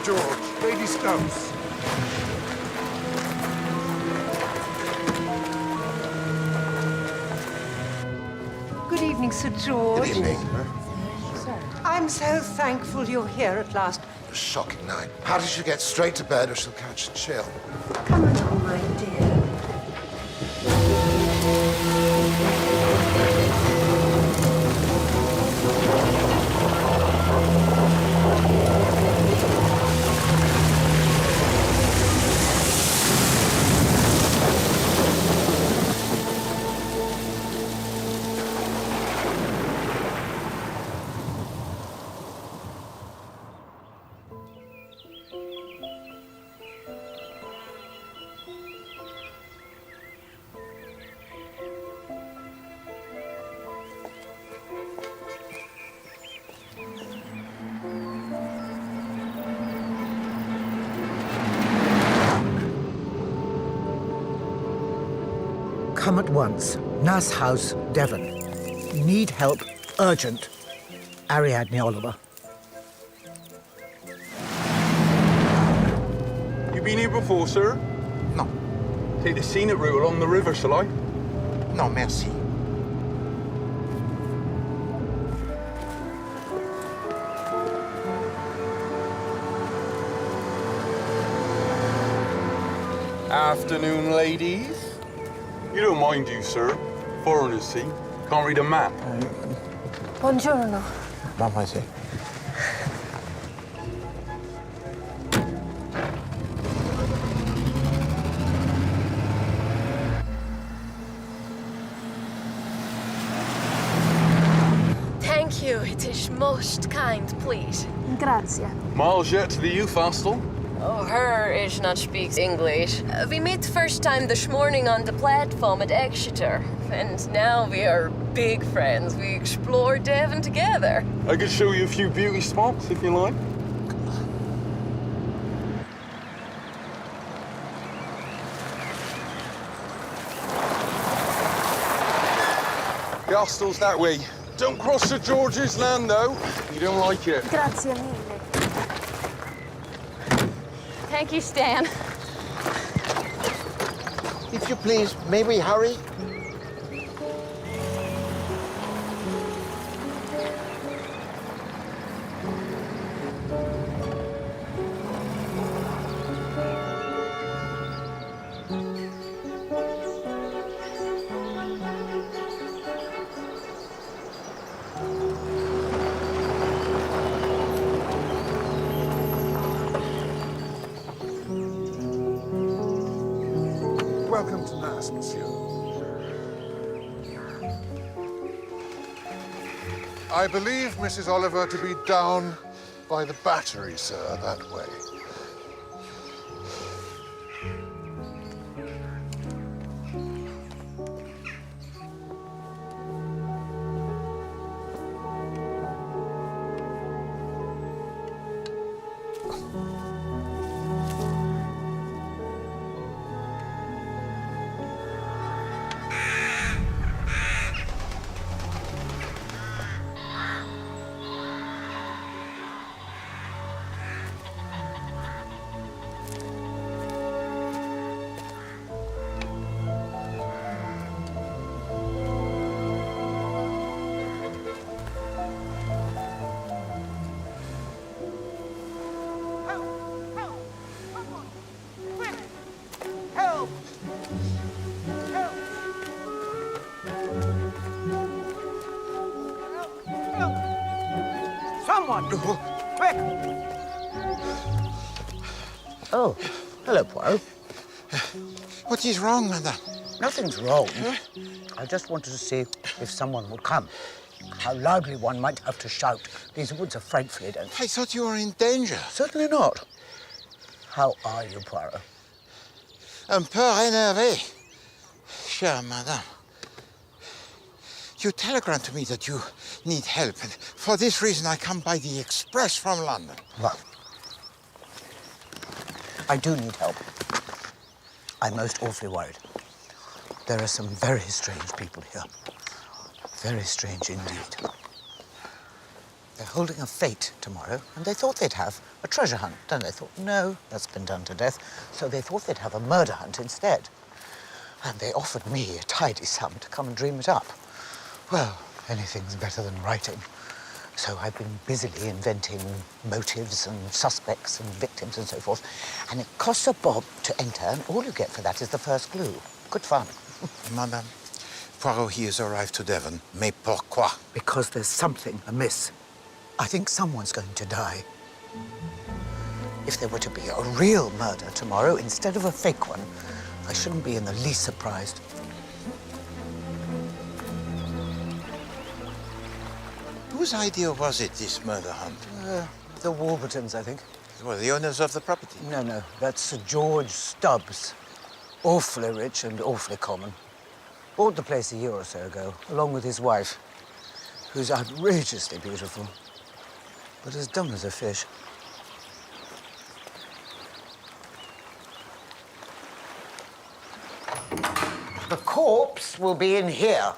George. Lady Stubbs. Good evening, Sir George. Good evening. I'm so thankful you're here at last. A shocking night. Hattie should get straight to bed or she'll catch a chill. Come along, my dear. Come at once. Nass House, Devon. Need help. Urgent. Ariadne Oliver. You been here before, sir? No. Take the scenic route along the river, shall I? No, merci. Afternoon, ladies. You don't mind, you, sir. Foreigners, see? Can't read a map. Buongiorno. Mamma, see. Thank you. It is most kind, please. Grazie. Miles yet to the youth hostel? Oh, her is not speaks English. We met first time this morning on the platform at Exeter. And now we are big friends. We explore Devon together. I could show you a few beauty spots, if you like. The hostel's that way. Don't cross Sir George's land, though. You don't like it. Grazie mille. Thank you, Stan. If you please, may we hurry? Welcome to Nass, monsieur. I believe Mrs. Oliver to be down by the battery, sir, that way. Someone! Quick! Oh, hello, Poirot. What is wrong, madame? Nothing's wrong. I just wanted to see if someone would come. How loudly one might have to shout. These woods are frightfully dense. I thought you were in danger. Certainly not. How are you, Poirot? Un peu énervé. Chère madame. You telegraphed to me that you need help, and for this reason I come by the express from London. Well, I do need help. I'm most awfully worried. There are some very strange people here. Very strange indeed. They're holding a fete tomorrow, and they thought they'd have a treasure hunt. Then they thought, no, that's been done to death. So they thought they'd have a murder hunt instead. And they offered me a tidy sum to come and dream it up. Well, anything's better than writing. So I've been busily inventing motives and suspects and victims and so forth. And it costs a bob to enter, and all you get for that is the first clue. Good fun. Madame, Poirot, he has arrived to Devon. Mais pourquoi? Because there's something amiss. I think someone's going to die. If there were to be a real murder tomorrow instead of a fake one, I shouldn't be in the least surprised. Whose idea was it, this murder hunt? The Warburtons, I think. Well, the owners of the property. No, that's Sir George Stubbs. Awfully rich and awfully common. Bought the place a year or so ago, along with his wife, who's outrageously beautiful, but as dumb as a fish. The corpse will be in here.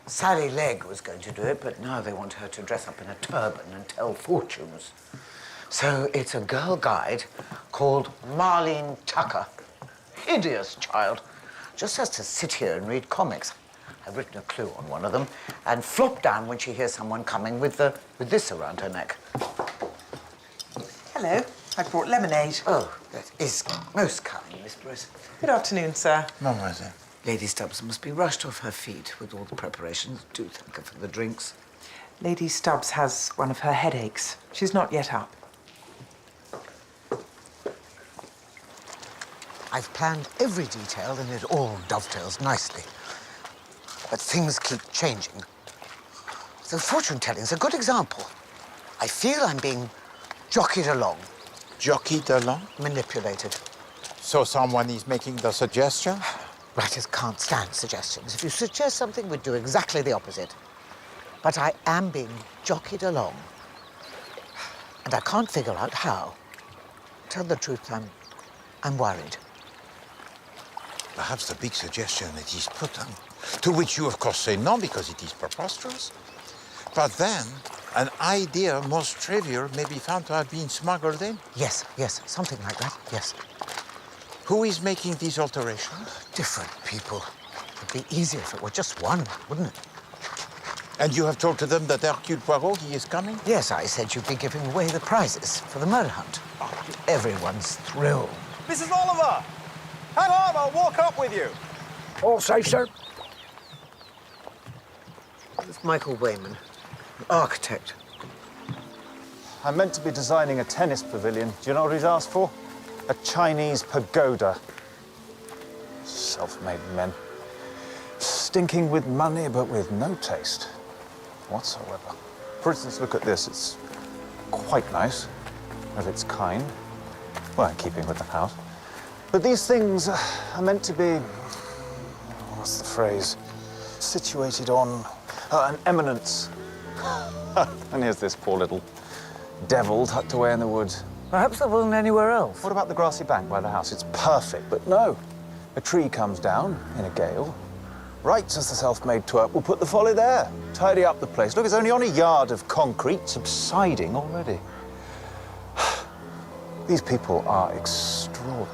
Sally Legg was going to do it, but now they want her to dress up in a turban and tell fortunes. So it's a girl guide called Marlene Tucker. Hideous child. Just has to sit here and read comics. I've written a clue on one of them and flop down when she hears someone coming with this around her neck. Hello. I brought lemonade. Oh, that is most kind, Miss Briss. Good afternoon, sir. Mademoiselle. Lady Stubbs must be rushed off her feet with all the preparations. Do thank her for the drinks. Lady Stubbs has one of her headaches. She's not yet up. I've planned every detail and it all dovetails nicely. But things keep changing. The fortune-telling's a good example. I feel I'm being jockeyed along. Jockeyed along? Manipulated. So someone is making the suggestion? Writers can't stand suggestions. If you suggest something, we'd do exactly the opposite. But I am being jockeyed along. And I can't figure out how. Tell the truth, I'm worried. Perhaps the big suggestion that he's put on, to which you, of course, say no because it is preposterous. But then, an idea most trivial may be found to have been smuggled in. Yes, something like that, yes. Who is making these alterations? Different people. It'd be easier if it were just one, wouldn't it? And you have told to them that Hercule Poirot, he is coming? Yes, I said you'd be giving away the prizes for the murder hunt. Everyone's thrilled. Mrs. Oliver! Hang on, I'll walk up with you. All safe, sir? It's Michael Wayman, an architect. I'm meant to be designing a tennis pavilion. Do you know what he's asked for? A Chinese pagoda. Self-made men. Stinking with money, but with no taste whatsoever. For instance, look at this. It's quite nice, of its kind. Well, in keeping with the house. But these things are meant to be, what's the phrase? Situated on an eminence. And here's this poor little devil tucked away in the woods. Perhaps there wasn't anywhere else. What about the grassy bank by the house? It's perfect, but no. A tree comes down in a gale. Right as the self-made twerp will put the folly there. Tidy up the place. Look, it's only on a yard of concrete, subsiding already. These people are extraordinary.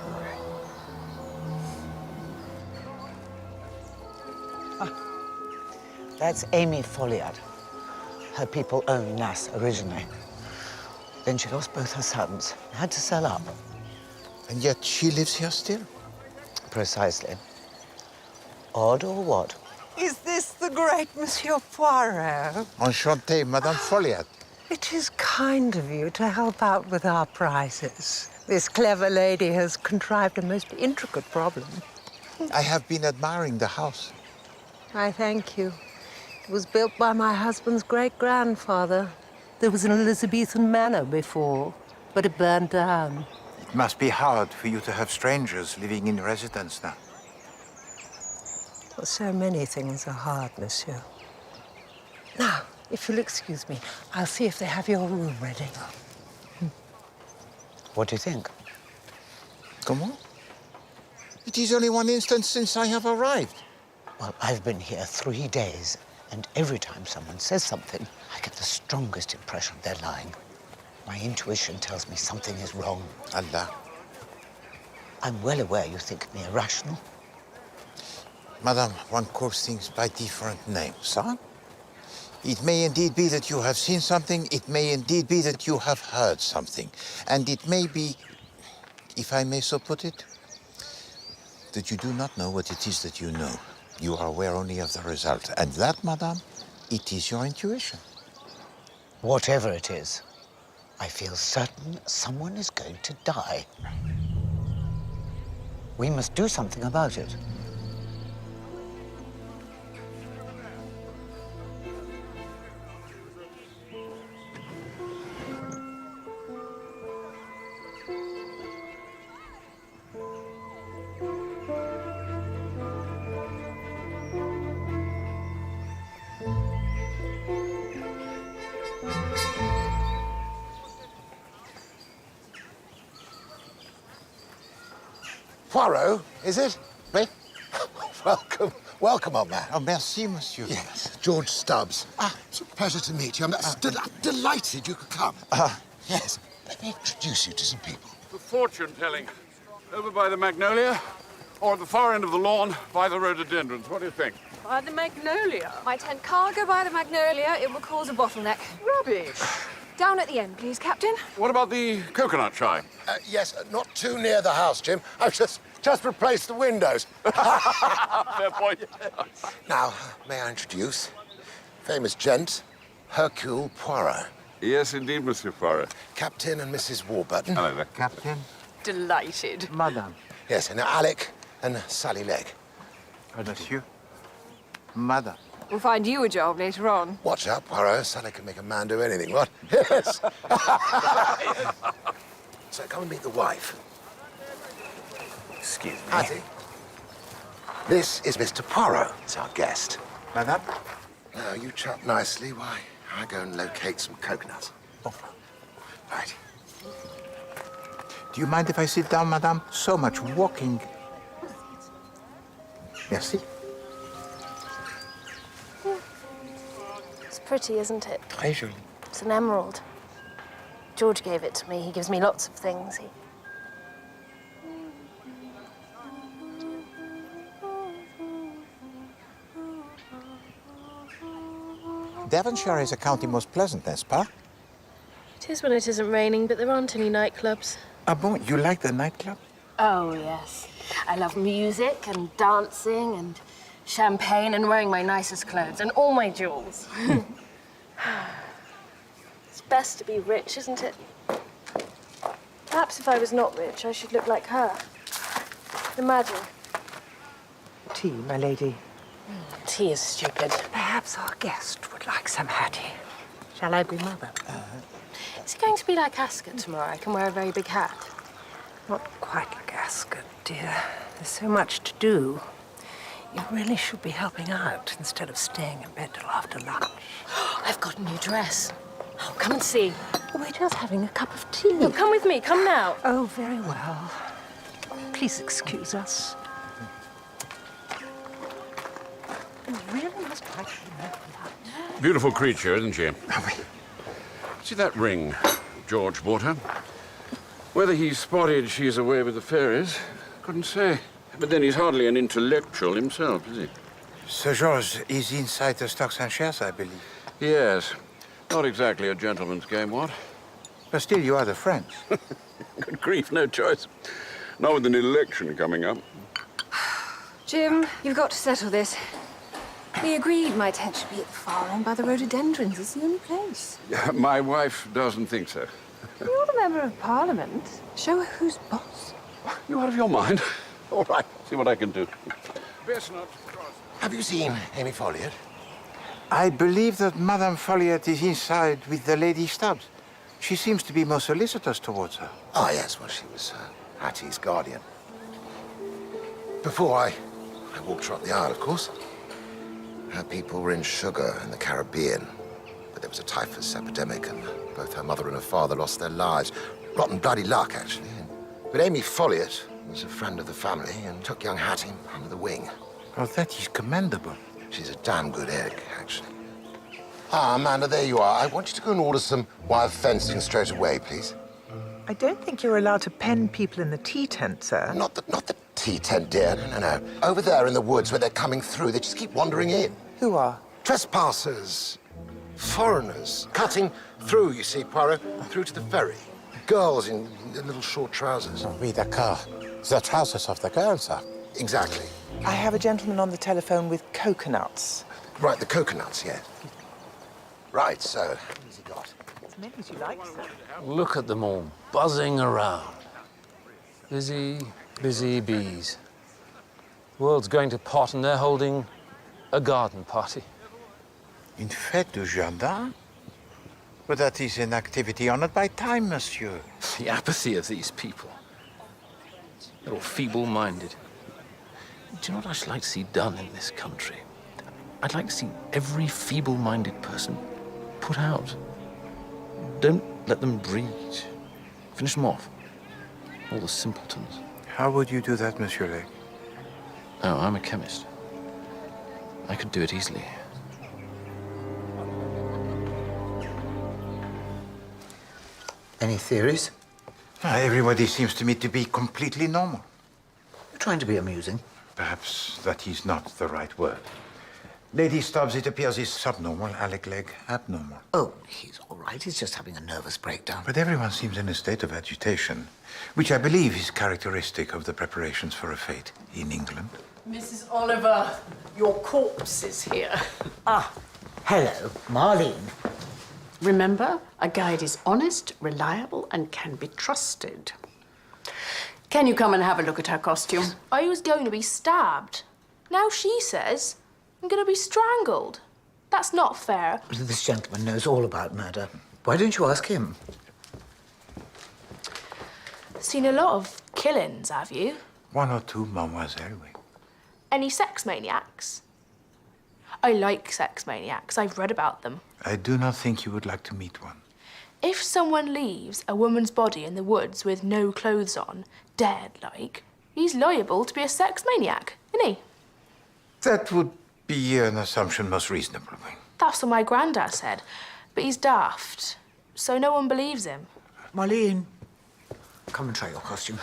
That's Amy Follyr. Her people owned Nass originally. Then she lost both her sons, had to sell up. And yet she lives here still? Precisely. Odd or what? Is this the great Monsieur Poirot? Enchanté, Madame Follier. It is kind of you to help out with our prizes. This clever lady has contrived a most intricate problem. I have been admiring the house. I thank you. It was built by my husband's great-grandfather. There was an Elizabethan manor before, but it burned down. It must be hard for you to have strangers living in residence now. Well, so many things are hard, monsieur. Now, if you'll excuse me, I'll see if they have your room ready. What do you think? Comment? It is only one instant since I have arrived. Well, I've been here 3 days. And every time someone says something, I get the strongest impression they're lying. My intuition tells me something is wrong. Allah. I'm well aware you think me irrational. Madame, one calls things by different names, huh? It may indeed be that you have seen something, it may indeed be that you have heard something, and it may be, if I may so put it, that you do not know what it is that you know. You are aware only of the result, and that, madame, it is your intuition. Whatever it is, I feel certain someone is going to die. We must do something about it. Poirot, is it? Oui? Welcome. Welcome, old man. Oh, merci, monsieur. Yes, George Stubbs. It's a pleasure to meet you. I'm delighted you could come. Yes. Let me introduce you to some people. The fortune telling. Over by the Magnolia, or at the far end of the lawn by the rhododendrons. What do you think? By the Magnolia? My tent can't go by the Magnolia. It will cause a bottleneck. Rubbish. Down at the end, please, Captain. What about the coconut shy? Yes, not too near the house, Jim. I've just replaced the windows. Fair point. Now, may I introduce famous gent, Hercule Poirot. Yes, indeed, Monsieur Follyr. Captain and Mrs. Warburton. Hello there. Captain, Delighted. madame. Yes, and Alec and Sally Legg. Monsieur, madame. We'll find you a job later on. Watch out, Poirot. Sally can make a man do anything, what? Yes. So come and meet the wife. Excuse me. Hattie. This is Mr. Poirot. It's our guest. Madame? Now, you chop nicely. Why, I go and locate some coconuts. Oh. Right. Do you mind if I sit down, madame? So much walking. Merci. It's pretty, isn't it? Très joli. It's an emerald. George gave it to me. He gives me lots of things. Devonshire is a county most pleasant, n'est-ce pas? It is when it isn't raining, but there aren't any nightclubs. Ah bon, you like the nightclub? Oh, yes. I love music and dancing and champagne and wearing my nicest clothes and all my jewels. It's best to be rich, isn't it? Perhaps if I was not rich, I should look like her. Imagine. Tea, my lady. Tea is stupid. Perhaps our guest would like some Hattie. Shall I be mother? Is it going to be like Ascot tomorrow? I can wear a very big hat. Not quite like Ascot, dear. There's so much to do. You really should be helping out instead of staying in bed till after lunch. I've got a new dress. Oh, come and see. We're just having a cup of tea. No, come with me. Come now. Oh, very well. Please excuse us. You really must like to know that. Beautiful creature, isn't she? See that ring George bought her? Whether he spotted she's away with the fairies, couldn't say. But then he's hardly an intellectual himself, is he? Sir George is inside the stocks and shares, I believe. Yes. Not exactly a gentleman's game, what? But still, you are the friends. Good grief, no choice. Not with an election coming up. Jim, you've got to settle this. We agreed my tent should be at the far end by the rhododendrons. It's the only place. My wife doesn't think so. You're a member of Parliament. Show her who's boss. You out of your mind? All right, see what I can do. Best not. Have you seen Amy Follyr? I believe that Madame Folliot is inside with the Lady Stubbs. She seems to be most solicitous towards her. Oh, yes. Well, she was Hattie's guardian. Before I walked her up the aisle, of course. Her people were in sugar in the Caribbean. But there was a typhus epidemic, and both her mother and her father lost their lives. Rotten bloody luck, actually. But Amy Folliot was a friend of the family and took young Hattie under the wing. Oh, that is commendable. She's a damn good egg, actually. Ah, Amanda, there you are. I want you to go and order some wire fencing straight away, please. I don't think you're allowed to pen people in the tea tent, sir. Not the tea tent, dear. No. Over there in the woods where they're coming through, they just keep wandering in. Who are? Trespassers. Foreigners. Cutting through, you see, Poirot, through to the ferry. Girls in little short trousers. Oh, oui, d'accord. The trousers of the girls, sir. Exactly. I have a gentleman on the telephone with coconuts. Right, the coconuts, yeah. Right, so, what has he got? As many as you like, sir. Look at them all, buzzing around. Busy, busy bees. The world's going to pot and they're holding a garden party. Une fête du jardin? But that is an activity honored by time, monsieur. The apathy of these people. They're all feeble-minded. Do you know what I should like to see done in this country? I'd like to see every feeble-minded person put out. Don't let them breed. Finish them off. All the simpletons. How would you do that, Monsieur Lake? Oh, I'm a chemist. I could do it easily. Any theories? Everybody seems to me to be completely normal. You're trying to be amusing. Perhaps that is not the right word. Lady Stubbs, it appears, is subnormal. Alec Legg, abnormal. Oh, he's all right. He's just having a nervous breakdown. But everyone seems in a state of agitation, which I believe is characteristic of the preparations for a fete in England. Mrs. Oliver, your corpse is here. Ah, hello, Marlene. Remember, a guide is honest, reliable, and can be trusted. Can you come and have a look at her costume? I was going to be stabbed. Now she says I'm going to be strangled. That's not fair. This gentleman knows all about murder. Why don't you ask him? Seen a lot of killings, have you? One or two, mademoiselle, oui. Any sex maniacs? I like sex maniacs. I've read about them. I do not think you would like to meet one. If someone leaves a woman's body in the woods with no clothes on, dead like, he's liable to be a sex maniac, isn't he? That would be an assumption most reasonable. That's what my granddad said. But he's daft, so no one believes him. Marlene, come and try your costume.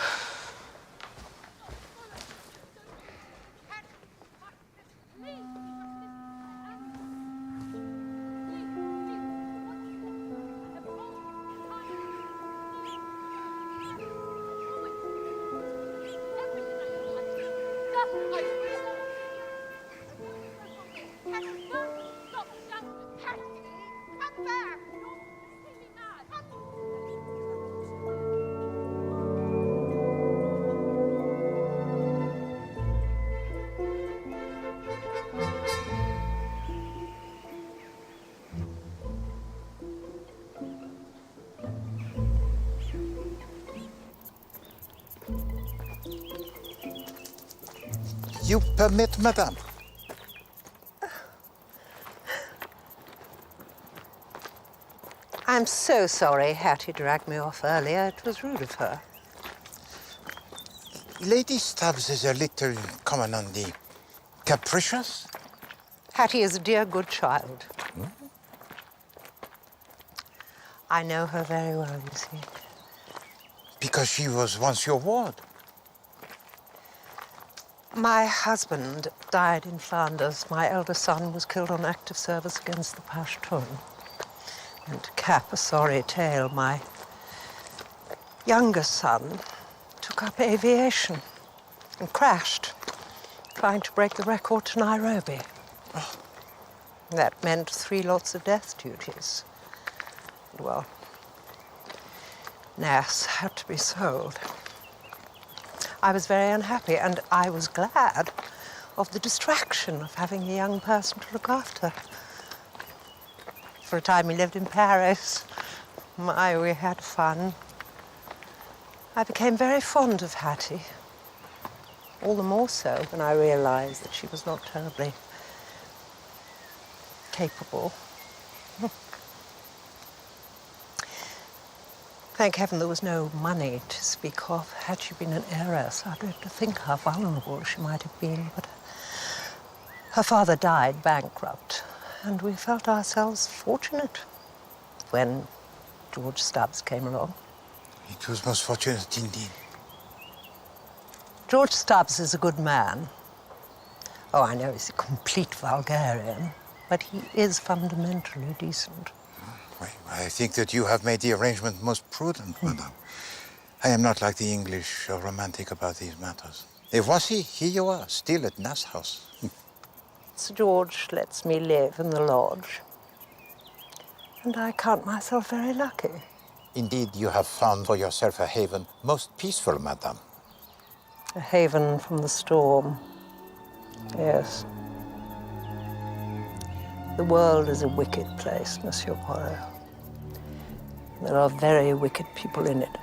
You permit, madame? I'm so sorry Hattie dragged me off earlier. It was rude of her. Lady Stubbs is a little, common on the capricious. Hattie is a dear, good child. Hmm? I know her very well, you see. Because she was once your ward. My husband died in Flanders. My elder son was killed on active service against the Pashtun. And to cap a sorry tale, my younger son took up aviation and crashed, trying to break the record to Nairobi. Oh. That meant 3 lots of death duties. Well, Nass had to be sold. I was very unhappy, and I was glad of the distraction of having a young person to look after. For a time we lived in Paris. My, we had fun. I became very fond of Hattie. All the more so when I realized that she was not terribly capable. Thank heaven there was no money to speak of. Had she been an heiress, I don't know to think how vulnerable she might have been. But Her father died bankrupt, and we felt ourselves fortunate when George Stubbs came along. It was most fortunate indeed. George Stubbs is a good man. Oh, I know he's a complete vulgarian, but he is fundamentally decent. I think that you have made the arrangement most prudent, madame. I am not like the English or romantic about these matters. Et voici, here you are, still at Nass House. Sir George lets me live in the lodge, and I count myself very lucky. Indeed, you have found for yourself a haven most peaceful, madame. A haven from the storm. Yes. The world is a wicked place, Monsieur Poirot. There are very wicked people in it.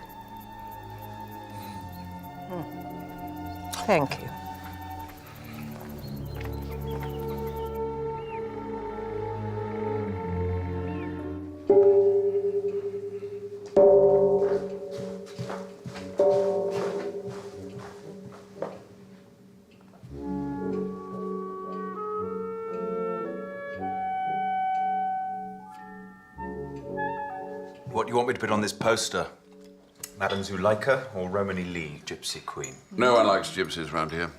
Thank you. What do you want me to put on this poster? Madame Zuleika or Romany Lee, Gypsy Queen? No one likes gypsies round here.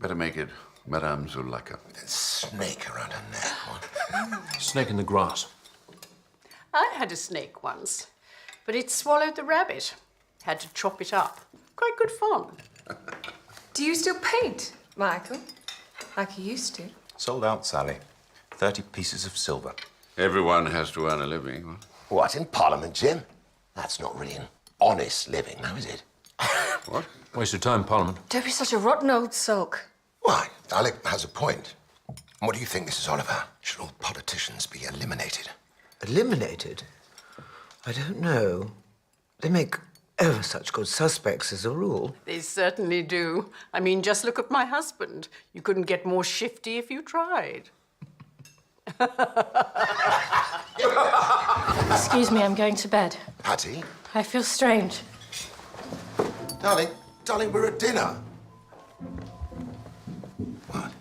Better make it Madame Zuleika. That snake around her neck, what? Snake in the grass. I had a snake once, but it swallowed the rabbit. Had to chop it up. Quite good fun. Do you still paint, Michael? Like you used to? Sold out, Sally. 30 pieces of silver. Everyone has to earn a living. What, in Parliament, Jim? That's not really an honest living, now is it? What? Waste of time, Parliament. Don't be such a rotten old sulk. Why, Alec has a point. What do you think, Mrs. Oliver? Should all politicians be eliminated? Eliminated? I don't know. They make ever such good suspects as a rule. They certainly do. I mean, just look at my husband. You couldn't get more shifty if you tried. Excuse me, I'm going to bed. Patty? I feel strange. Darling, we're at dinner. What?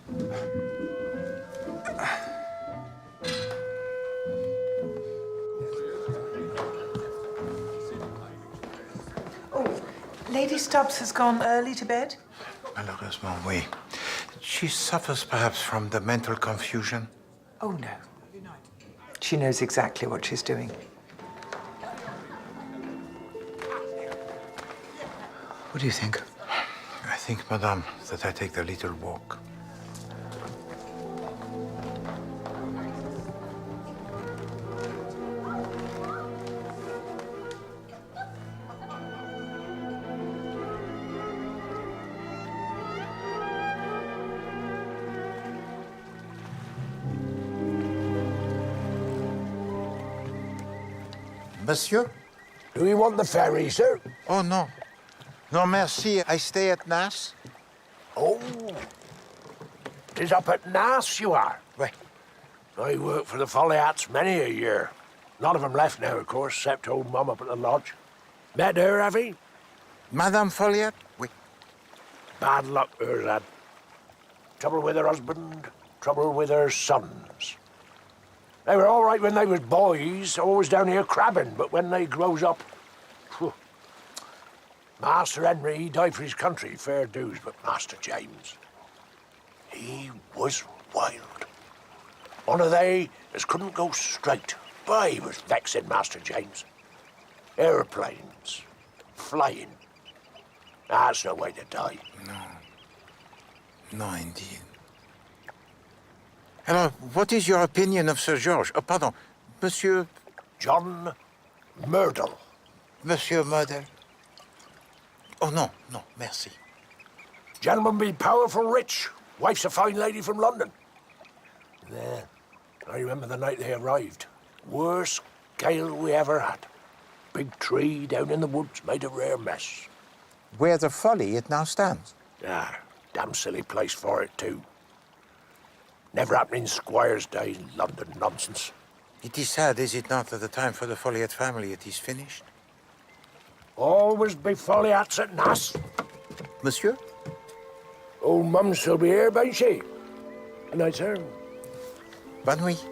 Oh, Lady Stubbs has gone early to bed? Malheureusement, oui. She suffers perhaps from the mental confusion. Oh, no. She knows exactly what she's doing. What do you think? I think, madame, that I take the little walk. Monsieur? Do you want the ferry, sir? Oh, no. No, merci. I stay at Nass. Oh, 'tis up at Nass you are? Oui. I worked for the Follyats many a year. None of them left now, of course, except old Mum up at the lodge. Met her, have you? Madame Follier? Oui. Bad luck, her lad. Trouble with her husband, trouble with her sons. They were all right when they was boys, always down here crabbing, but when they grows up, phew. Master Henry, he died for his country, fair dues, but Master James, he was wild. One of they as couldn't go straight, but he was vexing Master James. Airplanes, flying, that's no way to die. No, indeed. Alors, what is your opinion of Sir George? Oh, pardon, Monsieur... John Myrtle. Monsieur Murder? Oh, no, merci. Gentleman be powerful rich. Wife's a fine lady from London. There, I remember the night they arrived. Worst gale we ever had. Big tree down in the woods made a rare mess. Where the Folly it now stands? Ah, damn silly place for it, too. Never happened in Squire's day, London nonsense. It is sad, is it not, that the time for the Folliot family it is finished? Always be Folliats at Nass. Monsieur? Old Mum still be here, bain't she? Good night, sir. Bonne nuit.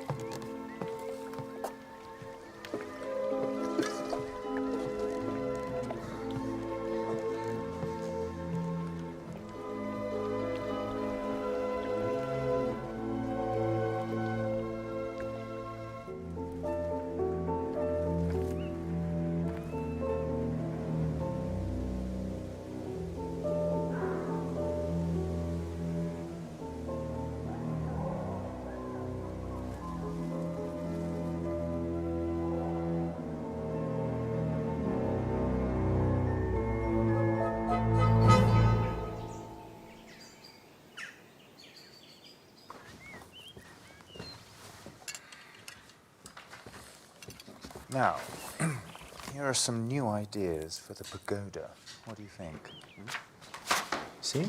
Now, here are some new ideas for the pagoda. What do you think? See?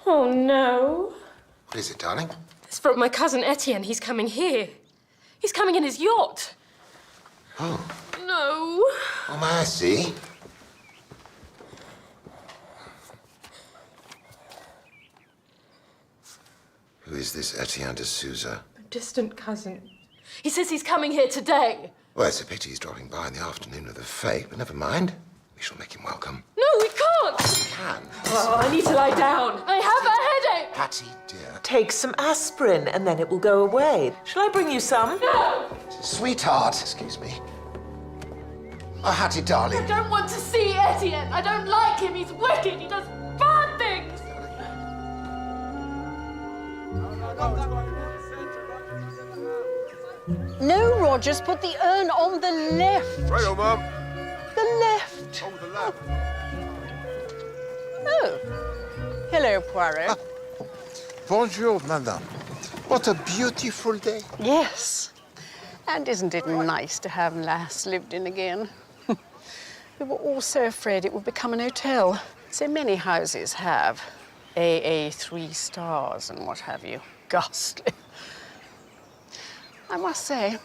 Oh, no. What is it, darling? It's from my cousin Etienne. He's coming here. He's coming in his yacht. Oh. No. Oh, may I see? Who is this Etienne de Souza? A distant cousin. He says he's coming here today. Well, it's a pity he's dropping by in the afternoon of the fete, but never mind. We shall make him welcome. No, we can't. We can. Oh, I need to lie down. I have a headache. Hattie, dear. Take some aspirin and then it will go away. Shall I bring you some? No. Sweetheart, excuse me. Oh, Hattie, darling. I don't want to see Etienne. I don't like him. He's wicked. He does bad things. No, Rogers, put the urn on the left. Right, Mum. The left. On the left. Oh. Hello, Poirot. Bonjour, madame. What a beautiful day. Yes. And isn't it nice to have Lass lived in again? We were all so afraid it would become an hotel. So many houses have. AA 3 stars and what have you. Ghastly. I must say,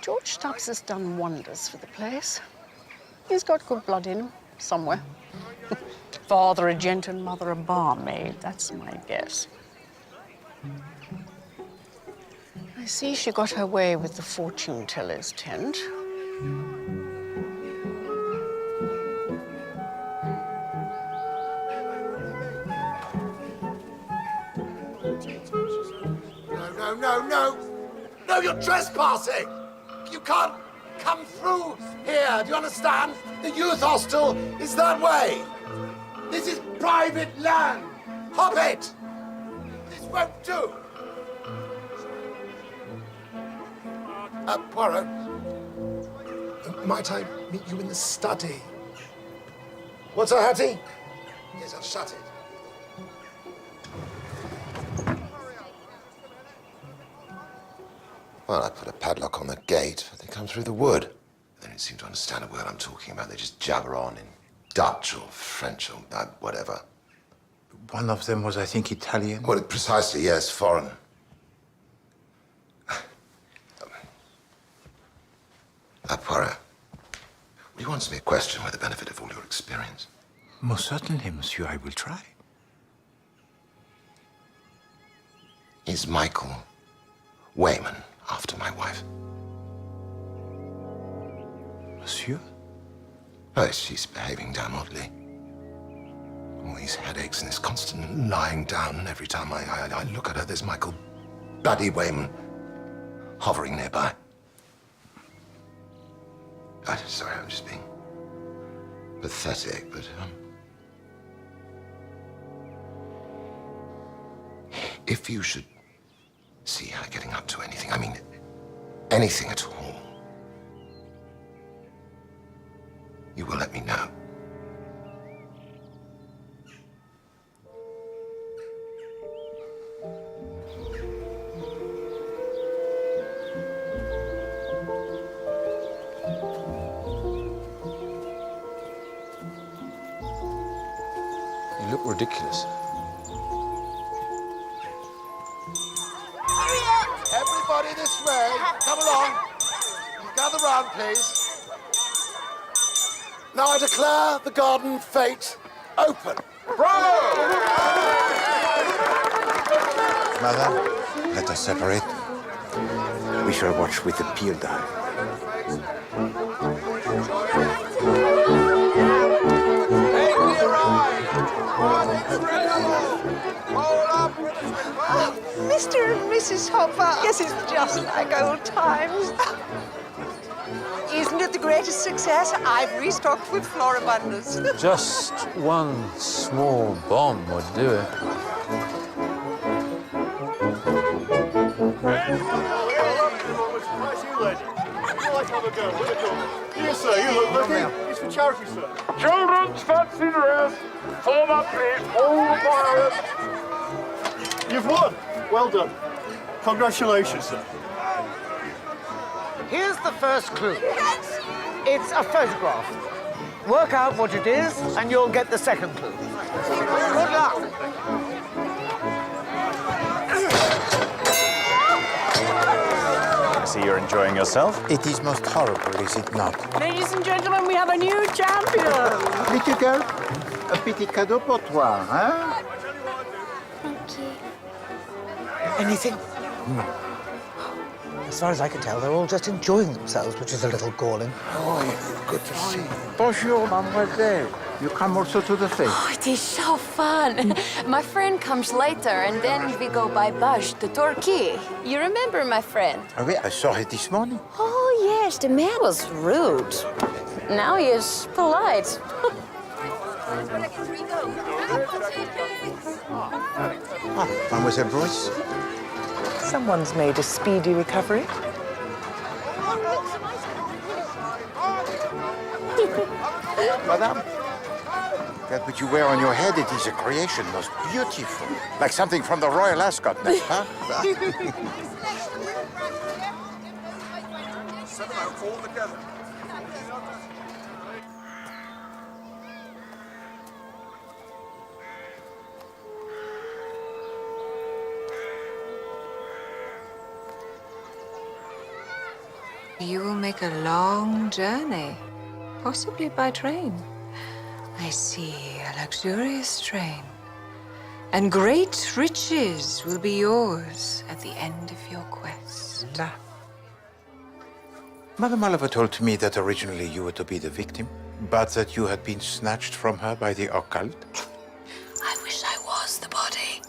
George Stubbs has done wonders for the place. He's got good blood in him, somewhere. Father a gent and mother a barmaid, that's my guess. I see she got her way with the fortune teller's tent. No. No, you're trespassing. You can't come through here. Do you understand? The youth hostel is that way. This is private land. Hop it. This won't do. Poirot, might I meet you in the study? What's that, Hattie? Yes, I'll shut it. Well, I put a padlock on the gate, but they come through the wood. They don't seem to understand a word I'm talking about. They just jabber on in Dutch or French or whatever. One of them was, I think, Italian. Well, precisely, yes, foreign. Poirot, will you answer me a question with the benefit of all your experience? Most certainly, monsieur, I will try. Is Michael Wayman after my wife? Monsieur? Oh, she's behaving damn oddly. All these headaches and this constant lying down, and every time I look at her, there's Michael bloody Wayman hovering nearby. Sorry, I'm just being pathetic, but if you should see her getting up to anything, I mean anything at all, you will let me know. You look ridiculous. Everybody this way. Come along. Gather round, please. Now I declare the garden fete open. Madam, let us separate. We shall watch with the pier dive. Mr. and Mrs. Hopper. Yes, it's just like old times. Isn't it the greatest success? I've restocked with floribundas. Just one small bomb would do it. Yes, sir, you look lucky. It's for charity, sir. Children's fancy dress. Form up, please. Hold the fire. You've won. Well done. Congratulations, sir. Here's the first clue. It's a photograph. Work out what it is, and you'll get the second clue. Good luck. I see you're enjoying yourself. It is most horrible, is it not? Ladies and gentlemen, we have a new champion. Little girl, un petit cadeau pour toi, hein? Thank you. Anything? As far as I can tell, they're all just enjoying themselves, which is a little galling. Oh, good to see you. Bonjour, mademoiselle. You come also to the fete? Oh, it is so fun. My friend comes later, and then we go by bus to Turkey. You remember my friend? Oh, yeah, I saw it this morning. Oh, yes, the man was rude. Now he is polite. Ah, Mademoiselle Bruce. Someone's made a speedy recovery. Madame, that which you wear on your head, it is a creation, most beautiful. Like something from the royal ascot, n'est-ce pas? You will make a long journey, possibly by train. I see a luxurious train. And great riches will be yours at the end of your quest. Madame Oliver told me that originally you were to be the victim, but that you had been snatched from her by the occult. I wish I was the body.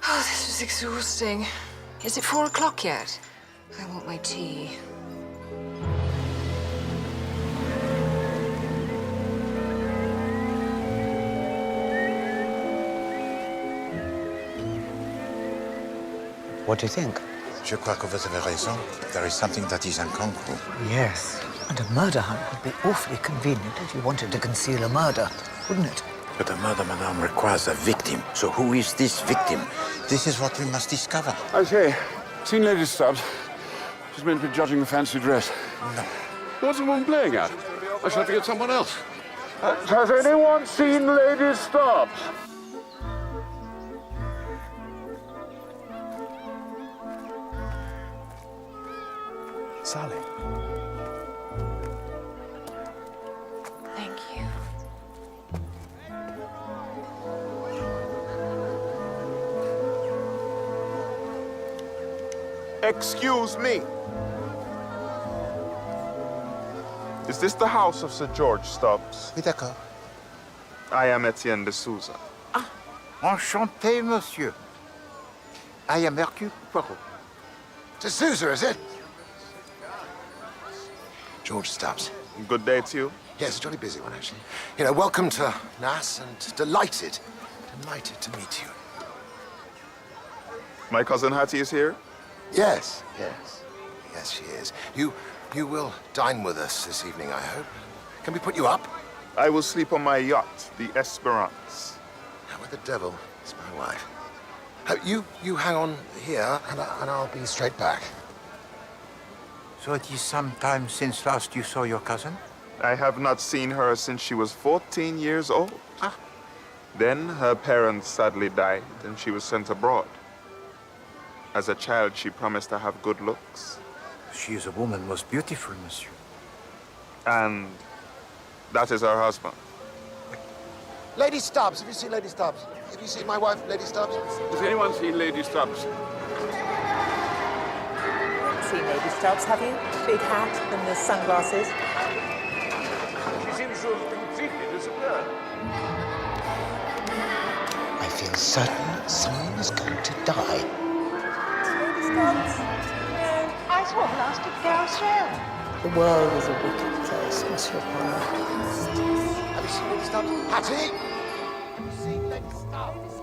Oh, this was exhausting. Is it 4 o'clock yet? I want my tea. What do you think? Je crois que vous avez raison. There is something that is incongru. Yes. And a murder hunt would be awfully convenient if you wanted to conceal a murder, wouldn't it? But a murder, madame, requires a victim. So who is this victim? This is what we must discover. I say, seen Lady Stubbs. She's meant to be judging the fancy dress. No. What's the woman playing at? I shall have to get someone else. Has anyone seen Lady Stubbs? Sally. Thank you. Excuse me. Is this the house of Sir George Stubbs? Oui, d'accord. I am Etienne de Souza. Ah, enchanté, monsieur. I am Hercule Poirot. To Sousa, is it? George Stubbs. Good day to you. Yes, it's a jolly busy one, actually. You know, welcome to Nass, and delighted to meet you. My cousin Hattie is here? Yes, yes. Yes, she is. You will dine with us this evening, I hope. Can we put you up? I will sleep on my yacht, the Esperance. Now, where the devil is my wife? You hang on here, and I'll be straight back. So it is some time since last you saw your cousin? I have not seen her since she was 14 years old. Ah. Then her parents sadly died, and she was sent abroad. As a child, she promised to have good looks. She is a woman most beautiful, monsieur. And That is her husband. Lady Stubbs, have you seen Lady Stubbs? Have you seen my wife, Lady Stubbs? Has anyone seen Lady Stubbs? Seen Lady Stubbs, have you? Big hat and the sunglasses. She seems to have completely disappeared. I feel certain someone is going to die. Lady Stubbs? No. I saw her last at Gareth's Rail. The world is a wicked place, Monsieur Poirot. Have you seen Lady Stubbs? Hattie! Have you seen Lady Stubbs?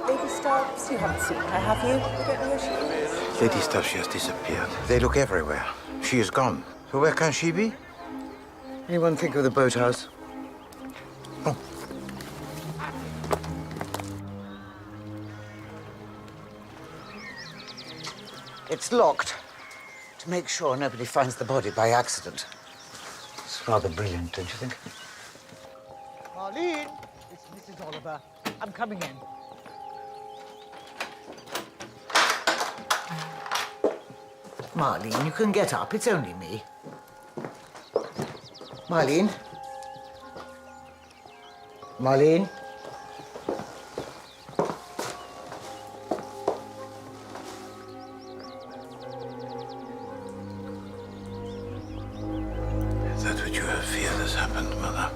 Lady Stubbs, you haven't seen her, have you? You don't know where she is? Lady Stubbs has disappeared. They look everywhere. She is gone. So where can she be? Anyone think of the boathouse? Oh. It's locked. To make sure nobody finds the body by accident. It's rather brilliant, don't you think? Marlene, it's Mrs. Oliver. I'm coming in. Marlene, you can get up. It's only me. Marlene? Marlene? Is that what you have feared has happened, Mother?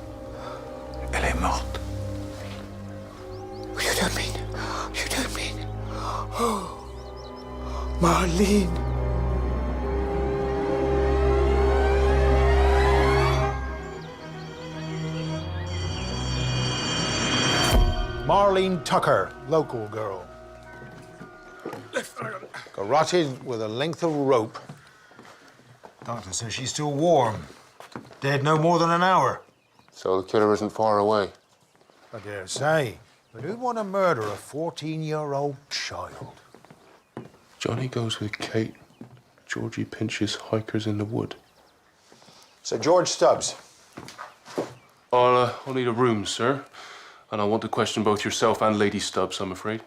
Elle est morte. You don't mean... You don't mean... Oh... Marlene... Marlene Tucker, local girl. Garroted with a length of rope. Doctor says she's still warm. Dead no more than an hour. So the killer isn't far away. I dare say. But who'd want to murder a 14-year-old child? Johnny goes with Kate. Georgie pinches hikers in the wood. So George Stubbs. I'll need a room, sir. And I want to question both yourself and Lady Stubbs, I'm afraid.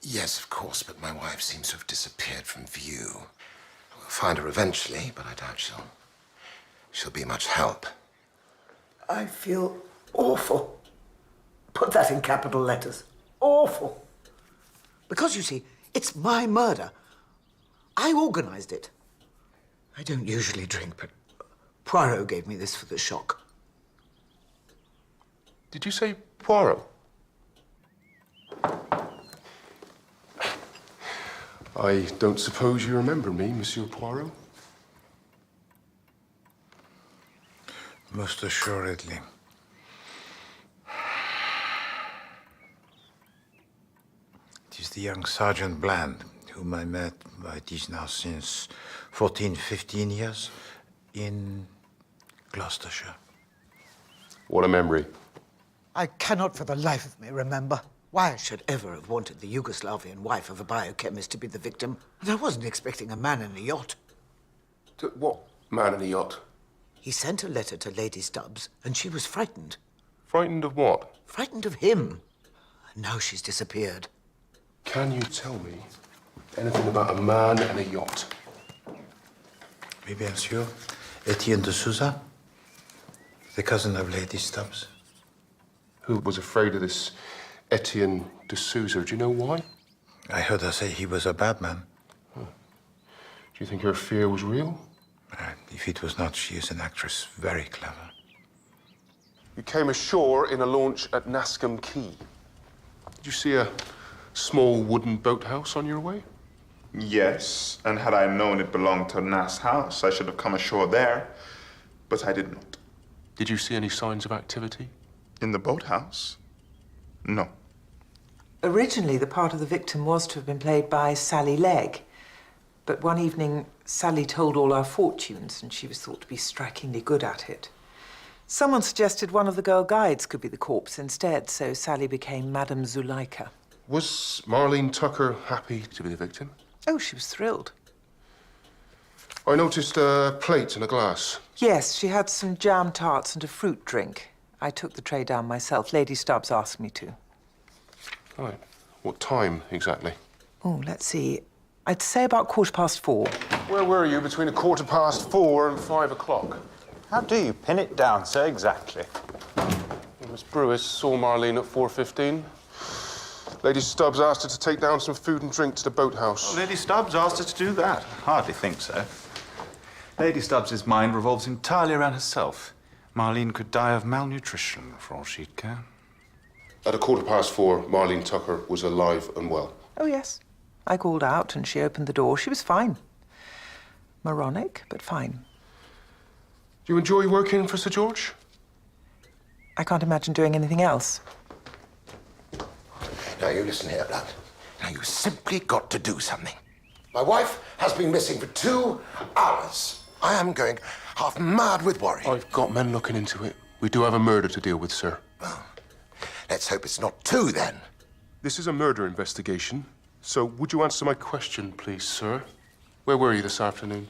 Yes, of course, but my wife seems to have disappeared from view. We'll find her eventually, but I doubt she'll be much help. I feel awful. Put that in capital letters. Awful. Because, you see, it's my murder. I organized it. I don't usually drink, but Poirot gave me this for the shock. Did you say Poirot? I don't suppose you remember me, Monsieur Poirot? Most assuredly. It is the young Sergeant Bland, whom I met, it is now since 14, 15 years, in Gloucestershire. What a memory. I cannot for the life of me remember why I should ever have wanted the Yugoslavian wife of a biochemist to be the victim. And I wasn't expecting a man in a yacht. What man in a yacht? He sent a letter to Lady Stubbs, and she was frightened. Frightened of what? Frightened of him. And now she's disappeared. Can you tell me anything about a man and a yacht? Oui, bien sûr. Etienne de Souza, the cousin of Lady Stubbs. Who was afraid of this Etienne de Souza? Do you know why? I heard her say he was a bad man. Oh. Do you think her fear was real? If it was not, she is an actress, very clever. You came ashore in a launch at Nascombe Quay. Did you see a small wooden boathouse on your way? Yes, and had I known it belonged to Nass House, I should have come ashore there, but I did not. Did you see any signs of activity? In the boathouse? No. Originally, the part of the victim was to have been played by Sally Legg. But one evening, Sally told all our fortunes, and she was thought to be strikingly good at it. Someone suggested one of the girl guides could be the corpse instead, so Sally became Madame Zuleika. Was Marlene Tucker happy to be the victim? Oh, she was thrilled. I noticed a plate and a glass. Yes, she had some jam tarts and a fruit drink. I took the tray down myself. Lady Stubbs asked me to. Right. What time exactly? Oh, let's see. I'd say about 4:15. Where were you between 4:15 and 5 o'clock? How do you pin it down so exactly? Miss Brewis saw Marlene at 4:15. Lady Stubbs asked her to take down some food and drink to the boathouse. Well, Lady Stubbs asked her to do that. Hardly think so. Lady Stubbs's mind revolves entirely around herself. Marlene could die of malnutrition, for all she'd care. At 4:15, Marlene Tucker was alive and well. Oh, yes. I called out and she opened the door. She was fine. Moronic, but fine. Do you enjoy working for Sir George? I can't imagine doing anything else. Now, you listen here, lad. Now, you simply got to do something. My wife has been missing for 2 hours. I am going half mad with worry. I've got men looking into it. We do have a murder to deal with, sir. Well, let's hope it's not 2, then. This is a murder investigation. So, would you answer my question, please, sir? Where were you this afternoon?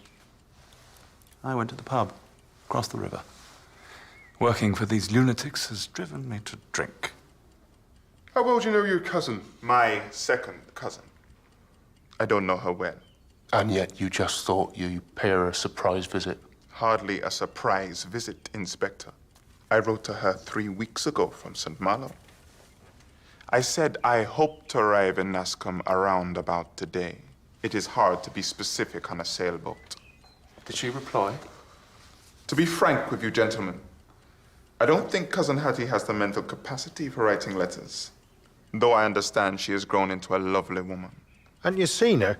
I went to the pub, across the river. Working for these lunatics has driven me to drink. How well do you know your cousin? My second cousin. I don't know her well. And yet you just thought you'd pay her a surprise visit. Hardly a surprise visit, Inspector. I wrote to her 3 weeks ago from St. Malo. I said I hope to arrive in Nascombe around about today. It is hard to be specific on a sailboat. Did she reply? To be frank with you, gentlemen, I don't think Cousin Hattie has the mental capacity for writing letters, though I understand she has grown into a lovely woman. Hadn't you seen her?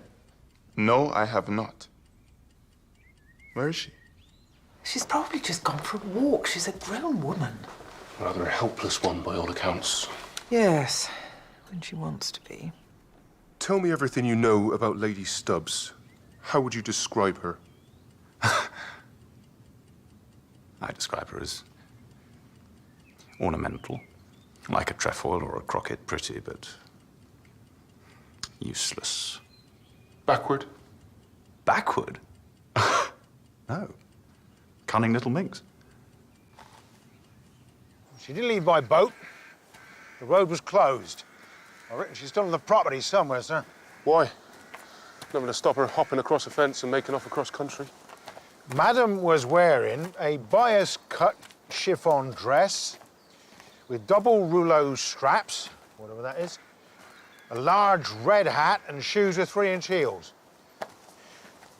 No, I have not. Where is she? She's probably just gone for a walk. She's a grown woman. Rather a helpless one, by all accounts. Yes, when she wants to be. Tell me everything you know about Lady Stubbs. How would you describe her? I describe her as ornamental, like a trefoil or a croquet, pretty, but useless. Backward? Backward? No. Cunning little minx. She didn't leave by boat. The road was closed. I reckon she's still on the property somewhere, sir. Why? Nothing to stop her hopping across a fence and making off across country. Madam was wearing a bias-cut chiffon dress with double rouleau straps, whatever that is, a large red hat and shoes with 3-inch heels.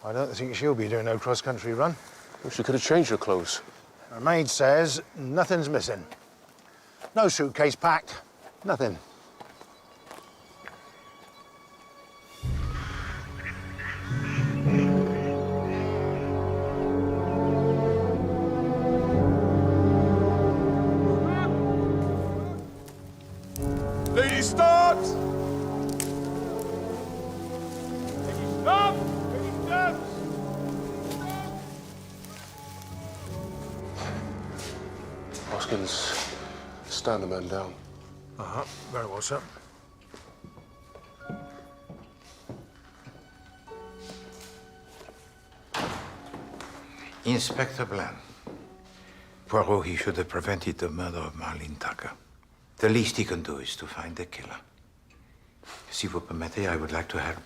I don't think she'll be doing no cross-country run. Well, she could have changed her clothes. Her maid says nothing's missing. No suitcase packed, nothing. Lady Stubbs! Lady Stubbs! Lady Stubbs! Hoskins, stand the men down. Uh-huh, very well, sir. Inspector Bland. Poirot, he should have prevented the murder of Marlene Tucker. The least he can do is to find the killer. Si vous permettez, I would like to help.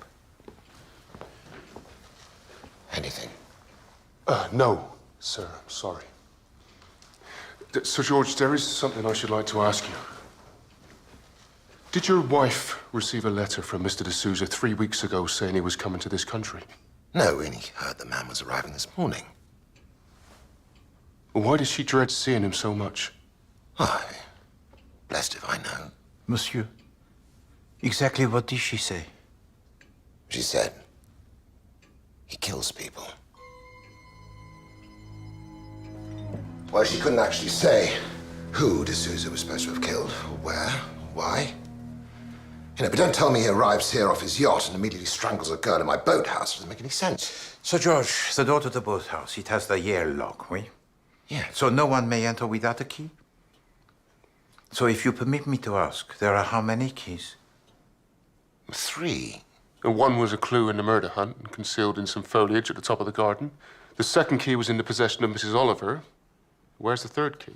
Anything? No, sir. I'm sorry. Sir George, there is something I should like to ask you. Did your wife receive a letter from Mr. de Souza 3 weeks ago saying he was coming to this country? No, we only heard the man was arriving this morning. Well, why does she dread seeing him so much? Why? Blessed if I know. Monsieur, exactly what did she say? She said he kills people. Well, she couldn't actually say who de Souza was supposed to have killed, or where, or why. You know, but don't tell me he arrives here off his yacht and immediately strangles a girl in my boathouse. It doesn't make any sense. Sir George, the door to the boathouse, it has the Yale lock, oui? Yeah. So no one may enter without a key? So if you permit me to ask, there are how many keys? 3. And one was a clue in the murder hunt and concealed in some foliage at the top of the garden. The second key was in the possession of Mrs. Oliver. Where's the third key?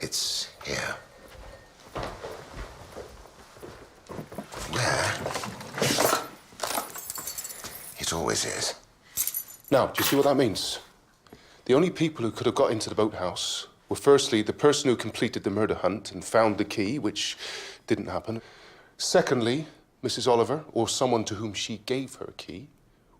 It's here. Where? It always is. Now, do you see what that means? The only people who could have got into the boathouse were firstly the person who completed the murder hunt and found the key, which didn't happen. Secondly, Mrs. Oliver, or someone to whom she gave her key,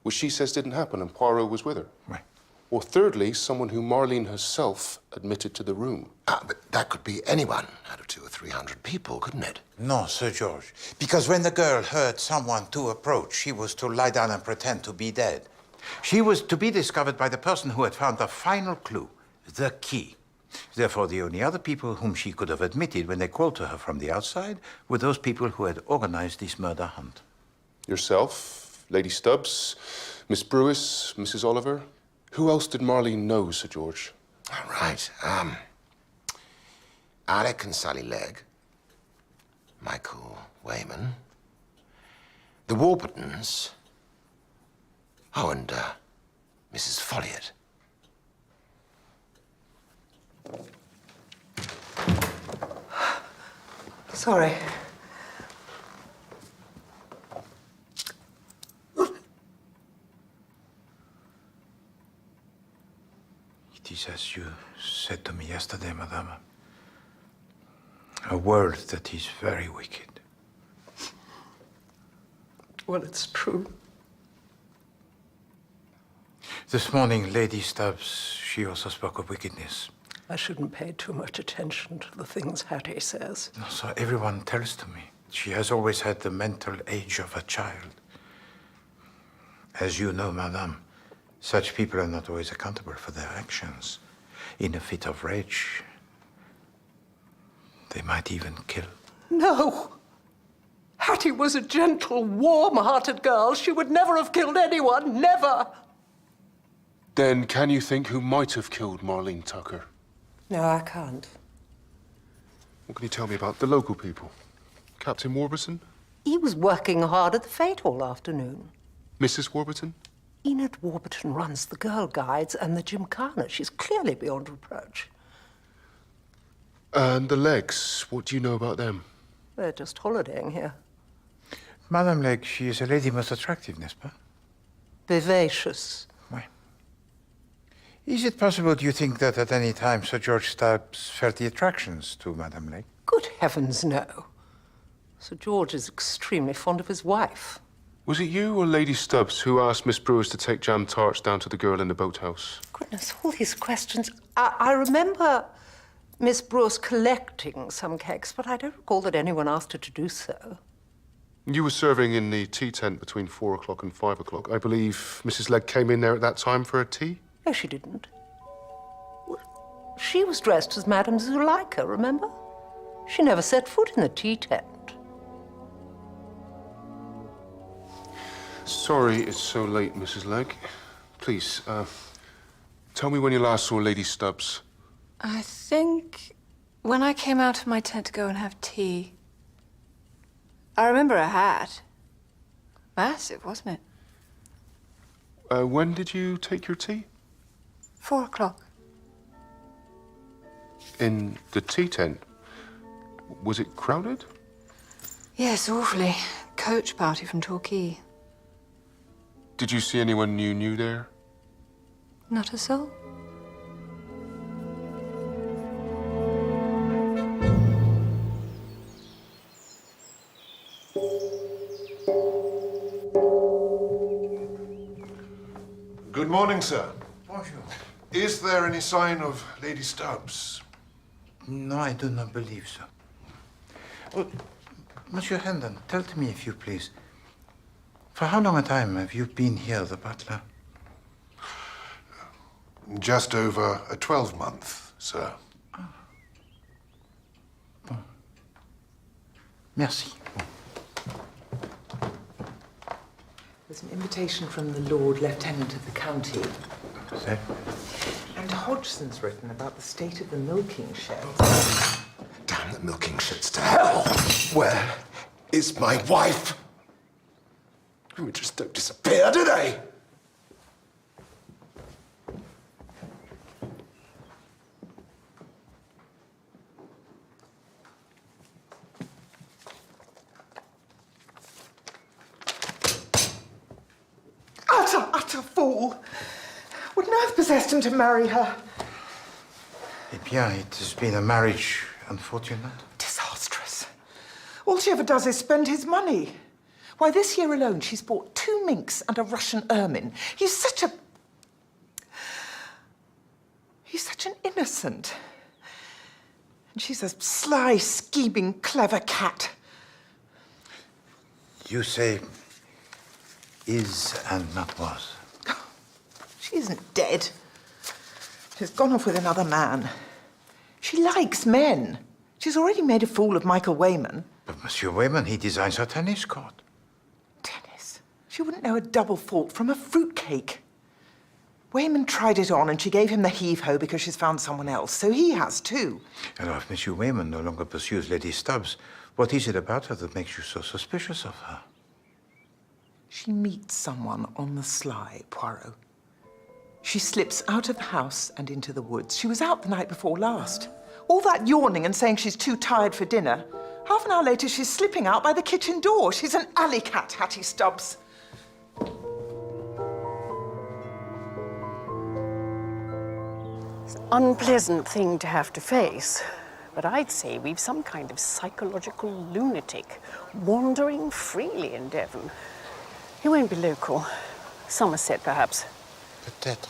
which she says didn't happen and Poirot was with her. Right. Or thirdly, someone who Marlene herself admitted to the room. But that could be anyone out of 200 or 300 people, couldn't it? No, Sir George. Because when the girl heard someone to approach, she was to lie down and pretend to be dead. She was to be discovered by the person who had found the final clue, the key. Therefore, the only other people whom she could have admitted when they called to her from the outside were those people who had organized this murder hunt. Yourself, Lady Stubbs, Miss Brewis, Mrs. Oliver. Who else did Marlene know, Sir George? All right. Alec and Sally Legg, Michael Wayman, the Warburtons, and Mrs. Follyr. Sorry. It is as you said to me yesterday, Madame. A word that is very wicked. Well, it's true. This morning, Lady Stubbs, she also spoke of wickedness. I shouldn't pay too much attention to the things Hattie says. No, so everyone tells to me. She has always had the mental age of a child. As you know, Madame, such people are not always accountable for their actions. In a fit of rage, they might even kill. No! Hattie was a gentle, warm-hearted girl. She would never have killed anyone, never! Then can you think who might have killed Marlene Tucker? No, I can't. What can you tell me about the local people? Captain Warburton? He was working hard at the fete all afternoon. Mrs. Warburton? Enid Warburton runs the Girl Guides and the Gymkhana. She's clearly beyond reproach. And the Leggs, what do you know about them? They're just holidaying here. Madame Legg, she is a lady most attractive, n'est-ce pas? Vivacious. Oui. Is it possible, do you think, that at any time Sir George Stubbs felt the attractions to Madame Legg? Good heavens, no. Sir George is extremely fond of his wife. Was it you or Lady Stubbs who asked Miss Brewis to take jam tarts down to the girl in the boathouse? Goodness, all these questions. I remember Miss Brewis collecting some cakes, but I don't recall that anyone asked her to do so. You were serving in the tea tent between 4 o'clock and 5 o'clock. I believe Mrs. Legg came in there at that time for a tea? No, she didn't. She was dressed as Madame Zuleika, remember? She never set foot in the tea tent. Sorry it's so late, Mrs. Legg. Please, tell me when you last saw Lady Stubbs. I think when I came out of my tent to go and have tea. I remember a hat. Massive, wasn't it? When did you take your tea? 4 o'clock. In the tea tent? Was it crowded? Yes, awfully. Coach party from Torquay. Did you see anyone you knew there? Not a soul. Good morning, sir. Bonjour. Is there any sign of Lady Stubbs? No, I do not believe so. Oh, Monsieur Hendon, tell to me, if you please. For how long a time have you been here, the butler? Just over a 12-month, sir. Bon. Merci. There's an invitation from the Lord Lieutenant of the county. Sir? And Hodgson's written about the state of the milking shed. Damn the milking sheds to hell! Where is my wife? Women just don't disappear, do they? Utter fool! Would no earth possessed him to marry her? Eh bien, it has been a marriage unfortunate. Disastrous. All she ever does is spend his money. Why, this year alone, she's bought 2 minks and a Russian ermine. He's such an innocent. And she's a sly, scheming, clever cat. You say is and not was. She isn't dead. She's gone off with another man. She likes men. She's already made a fool of Michael Wayman. But Monsieur Wayman, he designs her tennis court. Tennis? She wouldn't know a double fault from a fruitcake. Wayman tried it on and she gave him the heave-ho because she's found someone else, so he has too. And if Monsieur Wayman no longer pursues Lady Stubbs, what is it about her that makes you so suspicious of her? She meets someone on the sly, Poirot. She slips out of the house and into the woods. She was out the night before last. All that yawning and saying she's too tired for dinner. Half an hour later, she's slipping out by the kitchen door. She's an alley cat, Hattie Stubbs. It's an unpleasant thing to have to face, but I'd say we've some kind of psychological lunatic wandering freely in Devon. He won't be local. Somerset, perhaps. Peut-être.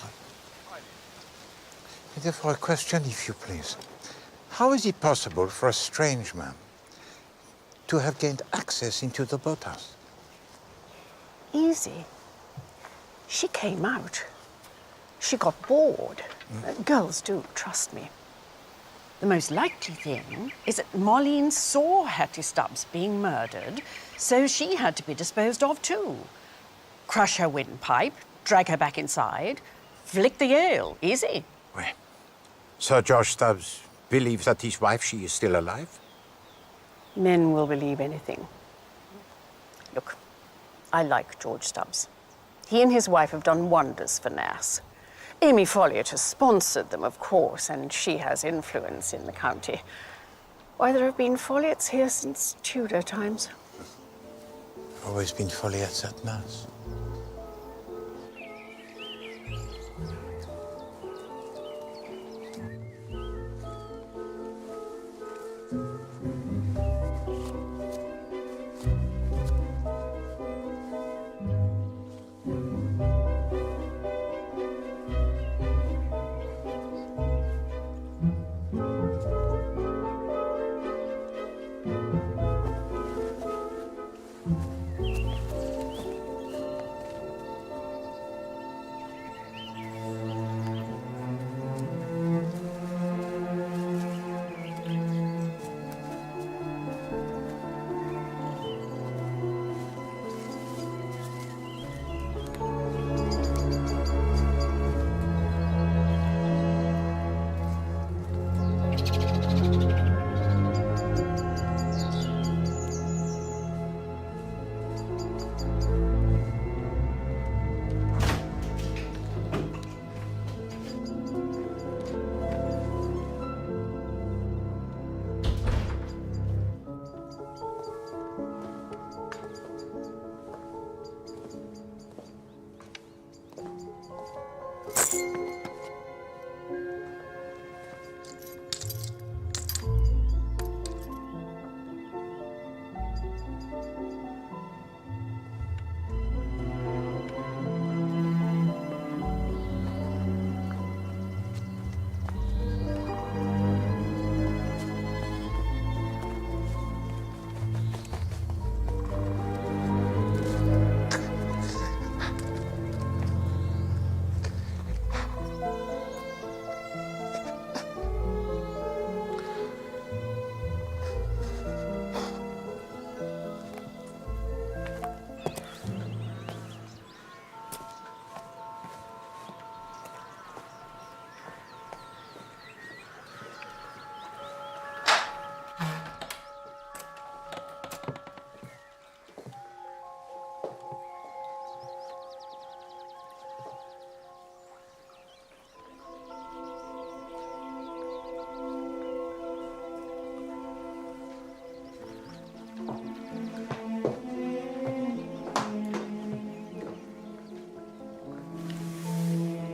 And therefore, a question, if you please. How is it possible for a strange man to have gained access into the boathouse? Easy. She came out. She got bored. Girls do, trust me. The most likely thing is that Marlene saw Hattie Stubbs being murdered, so she had to be disposed of too. Crush her windpipe, drag her back inside, flick the ale. Easy. Well, Sir George Stubbs believes that his wife, she is still alive? Men will believe anything. Look, I like George Stubbs. He and his wife have done wonders for Nass. Amy Follyr has sponsored them, of course, and she has influence in the county. Why, there have been Follyrs here since Tudor times. Always been Follyrs at Nass.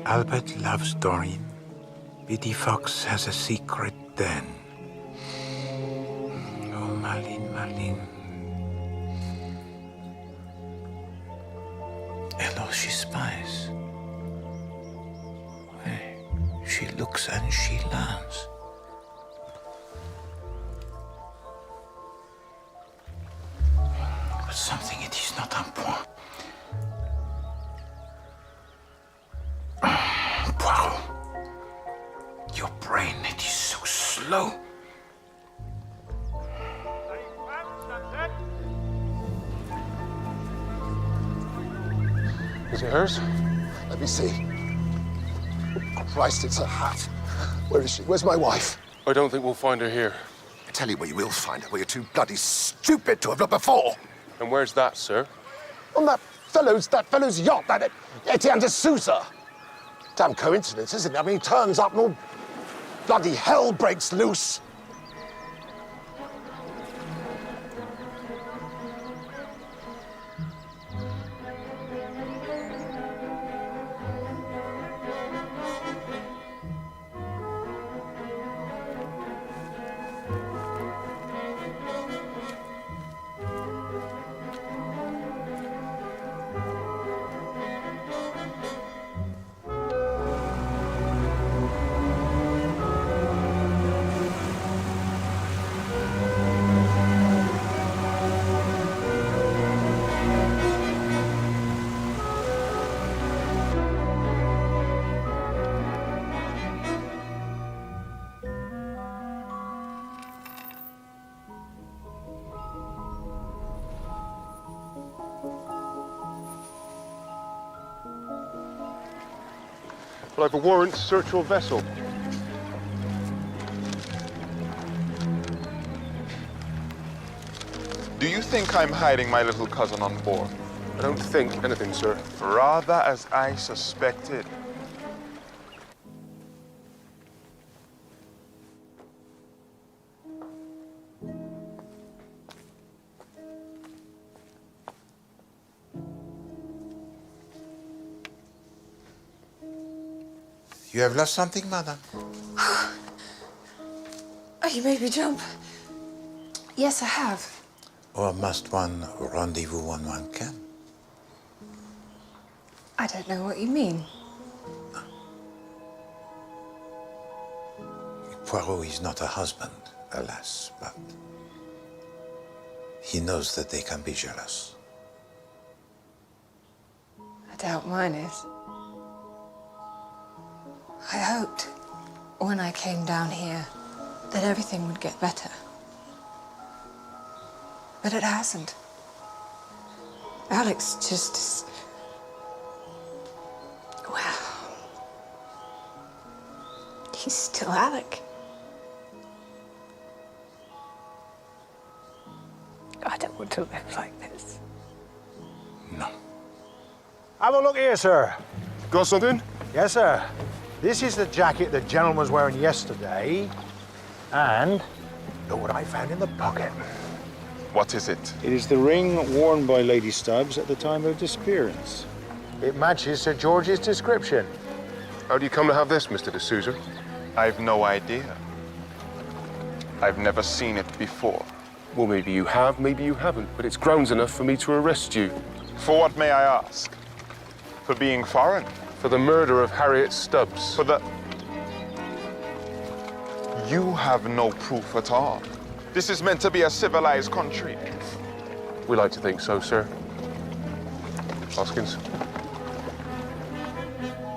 Albert loves Doreen. Biddy Fox has a secret den. Oh, Marlene, Marlene. Hello, she spies. Hey, she looks and she learns. But something it is not on point. Poirot, your brain, it is so slow. Is it hers? Let me see. Oh, Christ, it's a hat. Where is she? Where's my wife? I don't think we'll find her here. I tell you where you will find her, where you're too bloody stupid to have looked before. And where's that, sir? On that fellow's yacht, that Etienne de Souza. Damn coincidence, isn't it? I mean, he turns up and all bloody hell breaks loose. Well, I have a warrant to search your vessel. Do you think I'm hiding my little cousin on board? I don't think anything, sir. Rather as I suspected. You have lost something, madam? Oh, you made me jump. Yes, I have. Or must one rendezvous when one can? I don't know what you mean. Poirot is not a husband, alas, but he knows that they can be jealous. I doubt mine is. I hoped, when I came down here, that everything would get better. But it hasn't. Alex just... well... he's still Alec. I don't want to live like this. No. Have a look here, sir. Got something? Yes, sir. This is the jacket the gentleman was wearing yesterday. And look what I found in the pocket. What is it? It is the ring worn by Lady Stubbs at the time of her disappearance. It matches Sir George's description. How do you come to have this, Mr. de Souza? I've no idea. I've never seen it before. Well, maybe you have, maybe you haven't, but it's grounds enough for me to arrest you. For what, may I ask? For being foreign? For the murder of Harriet Stubbs. For the... You have no proof at all. This is meant to be a civilized country. We like to think so, sir. Hoskins.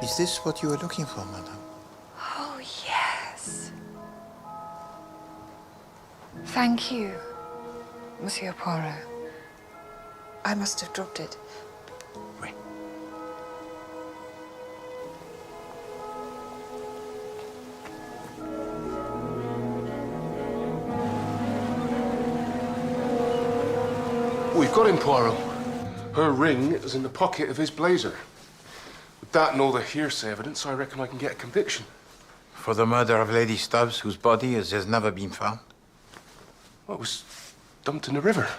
Is this what you were looking for, madam? Oh, yes. Thank you, Monsieur Poirot. I must have dropped it. We've got him, Poirot. Her ring is in the pocket of his blazer. With that and all the hearsay evidence, I reckon I can get a conviction. For the murder of Lady Stubbs, whose body has never been found? Well, it was dumped in the river.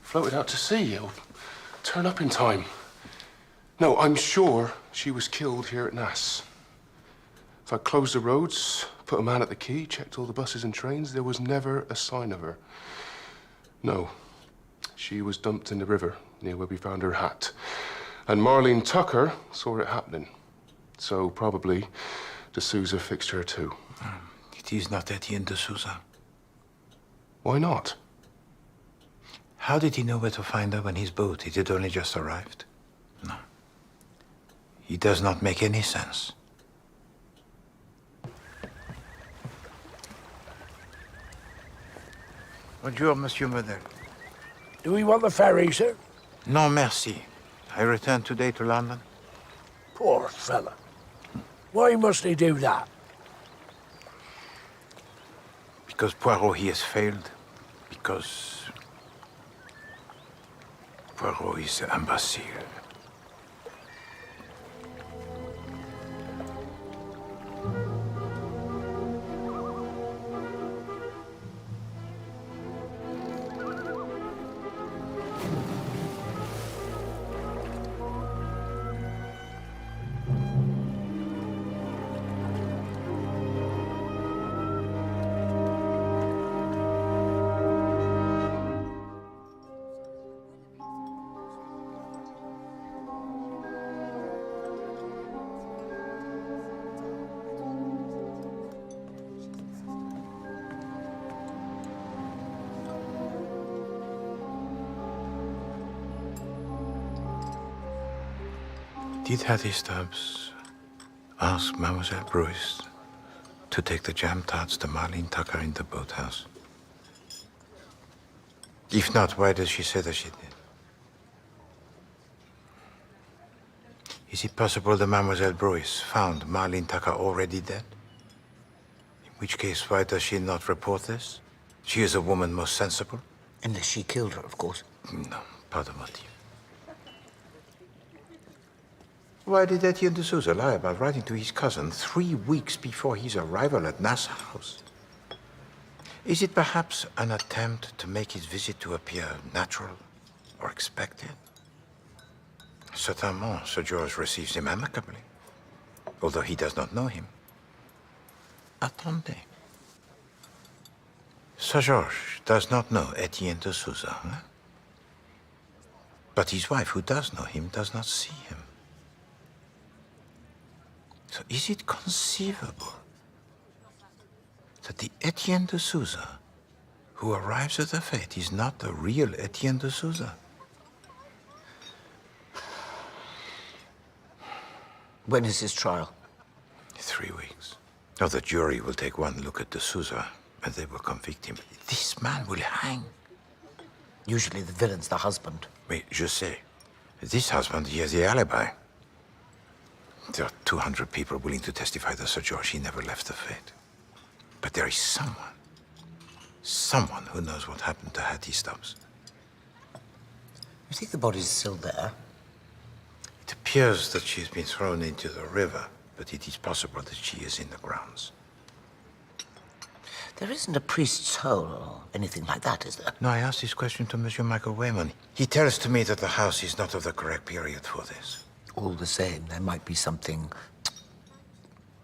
Floated out to sea. It'll turn up in time. No, I'm sure she was killed here at Nass. If I closed the roads, put a man at the key, checked all the buses and trains, there was never a sign of her. No, she was dumped in the river near where we found her hat. And Marlene Tucker saw it happening. So probably de Souza fixed her too. It is not Etienne de Souza. Why not? How did he know where to find her when his boat? It had only just arrived. No. It does not make any sense. Bonjour, Monsieur Model. Do we want the ferry, sir? Non, merci. I return today to London. Poor fella. Why must he do that? Because Poirot, he has failed. Because Poirot is an imbecile. Did Hattie Stubbs ask Mademoiselle Bruce to take the jam tarts to Marlene Tucker in the boathouse? If not, why does she say that she did? Is it possible that Mademoiselle Bruce found Marlene Tucker already dead? In which case, why does she not report this? She is a woman most sensible. Unless she killed her, of course. No, pas de motif. Why did Etienne de Souza lie about writing to his cousin 3 weeks before his arrival at Nassau House? Is it perhaps an attempt to make his visit to appear natural or expected? Certainement, Sir George receives him amicably, although he does not know him. Attendez. Sir George does not know Etienne de Souza, huh? But his wife, who does know him, does not see him. So is it conceivable that the Etienne de Souza who arrives at the fete is not the real Etienne de Souza? When is his trial? 3 weeks. Now the jury will take one look at de Souza and they will convict him. This man will hang. Usually the villain's the husband. Oui, je sais. This husband, he has the alibi. There are 200 people willing to testify that Sir George, he never left the fete. But there is someone who knows what happened to Hattie Stubbs. You think the body's still there? It appears that she's been thrown into the river, but it is possible that she is in the grounds. There isn't a priest's hole or anything like that, is there? No, I asked this question to Monsieur Michael Wayman. He tells to me that the house is not of the correct period for this. All the same, there might be something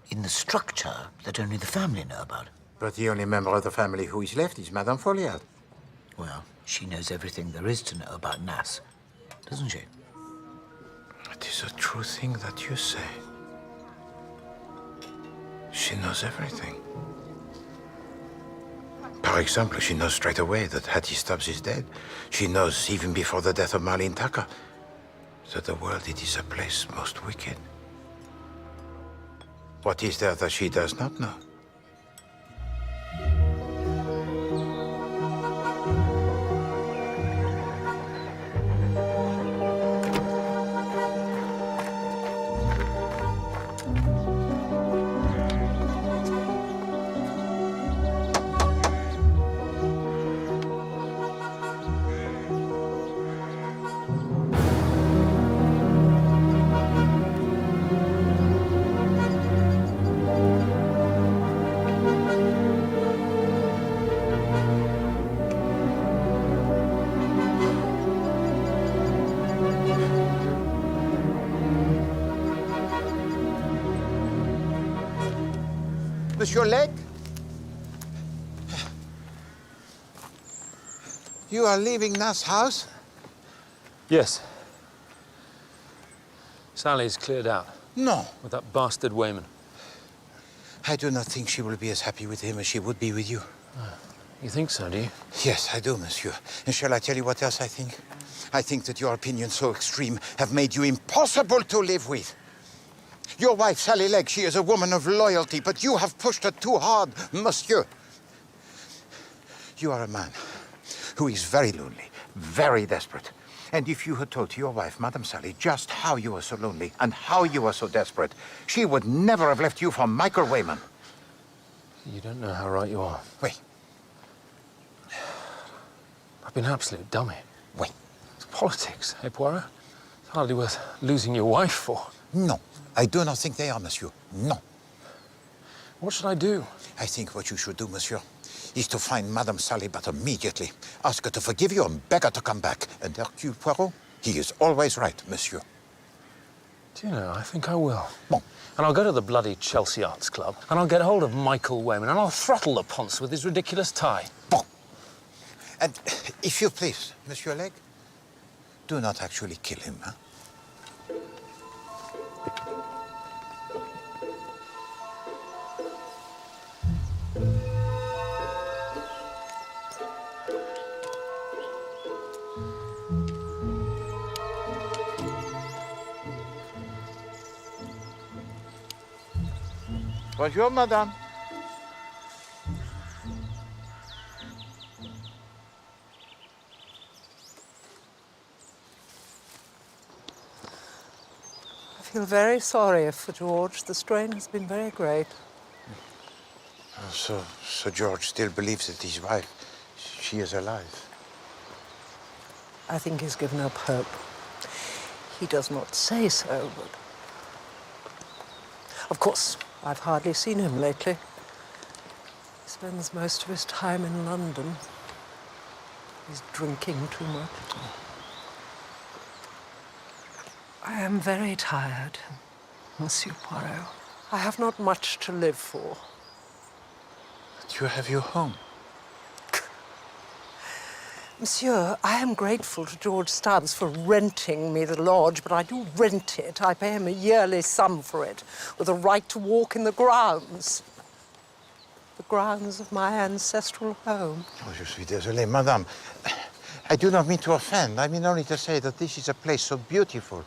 in the structure that only the family know about. But the only member of the family who is left is Madame Follyr. Well, she knows everything there is to know about Nass, doesn't she? It is a true thing that you say. She knows everything. For example, she knows straight away that Hattie Stubbs is dead. She knows, even before the death of Marlene Tucker, that the world, it is a place most wicked. What is there that she does not know? Monsieur Legge? You are leaving Nass' house? Yes. Sally's cleared out. No. With that bastard Wayman. I do not think she will be as happy with him as she would be with you. You think so, do you? Yes, I do, monsieur. And shall I tell you what else I think? I think that your opinions so extreme have made you impossible to live with. Your wife, Sally Legge, she is a woman of loyalty, but you have pushed her too hard, monsieur. You are a man who is very lonely, very desperate. And if you had told to your wife, Madame Sally, just how you were so lonely and how you were so desperate, she would never have left you for Michael Wayman. You don't know how right you are. Wait. I've been an absolute dummy. Wait. It's politics, eh, Poirot? It's hardly worth losing your wife for. No, I do not think they are, monsieur. No. What should I do? I think what you should do, monsieur, is to find Madame Sally, but immediately. Ask her to forgive you and beg her to come back. And Hercule Poirot, he is always right, monsieur. Do you know, I think I will. Bon. And I'll go to the bloody Chelsea Arts Club, and I'll get hold of Michael Wayman, and I'll throttle the ponce with his ridiculous tie. Bon. And if you please, Monsieur Legge, do not actually kill him, huh? Bonjour, madame. I feel very sorry for George. The strain has been very great. So George still believes that his wife, she is alive. I think he's given up hope. He does not say so, but... Of course, I've hardly seen him lately. He spends most of his time in London. He's drinking too much. I am very tired, Monsieur Poirot. I have not much to live for. But you have your home. Monsieur, I am grateful to George Stubbs for renting me the lodge, but I do rent it. I pay him a yearly sum for it, with a right to walk in the grounds. The grounds of my ancestral home. Oh, je suis désolé, madame. I do not mean to offend. I mean only to say that this is a place so beautiful.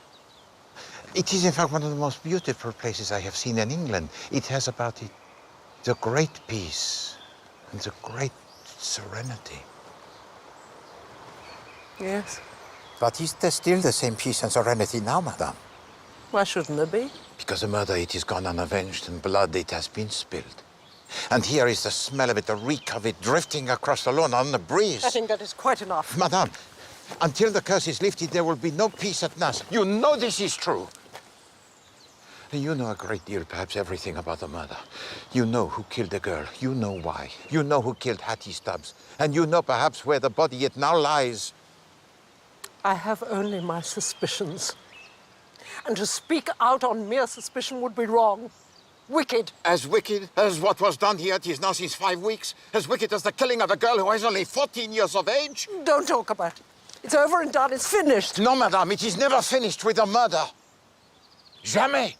It is, in fact, one of the most beautiful places I have seen in England. It has about it the great peace and the great serenity. Yes. But is there still the same peace and serenity now, madame? Why shouldn't there be? Because the murder, it is gone unavenged, and blood, it has been spilled. And here is the smell of it, the reek of it, drifting across the lawn on the breeze. I think that is quite enough. Madame, until the curse is lifted, there will be no peace at Nass. You know this is true. And you know a great deal, perhaps everything about the murder. You know who killed the girl. You know why. You know who killed Hattie Stubbs. And you know perhaps where the body yet now lies. I have only my suspicions. And to speak out on mere suspicion would be wrong. Wicked. As wicked as what was done here, it is now since 5 weeks. As wicked as the killing of a girl who is only 14 years of age. Don't talk about it. It's over and done. It's finished. No, madame, it is never finished with a murder. Jamais.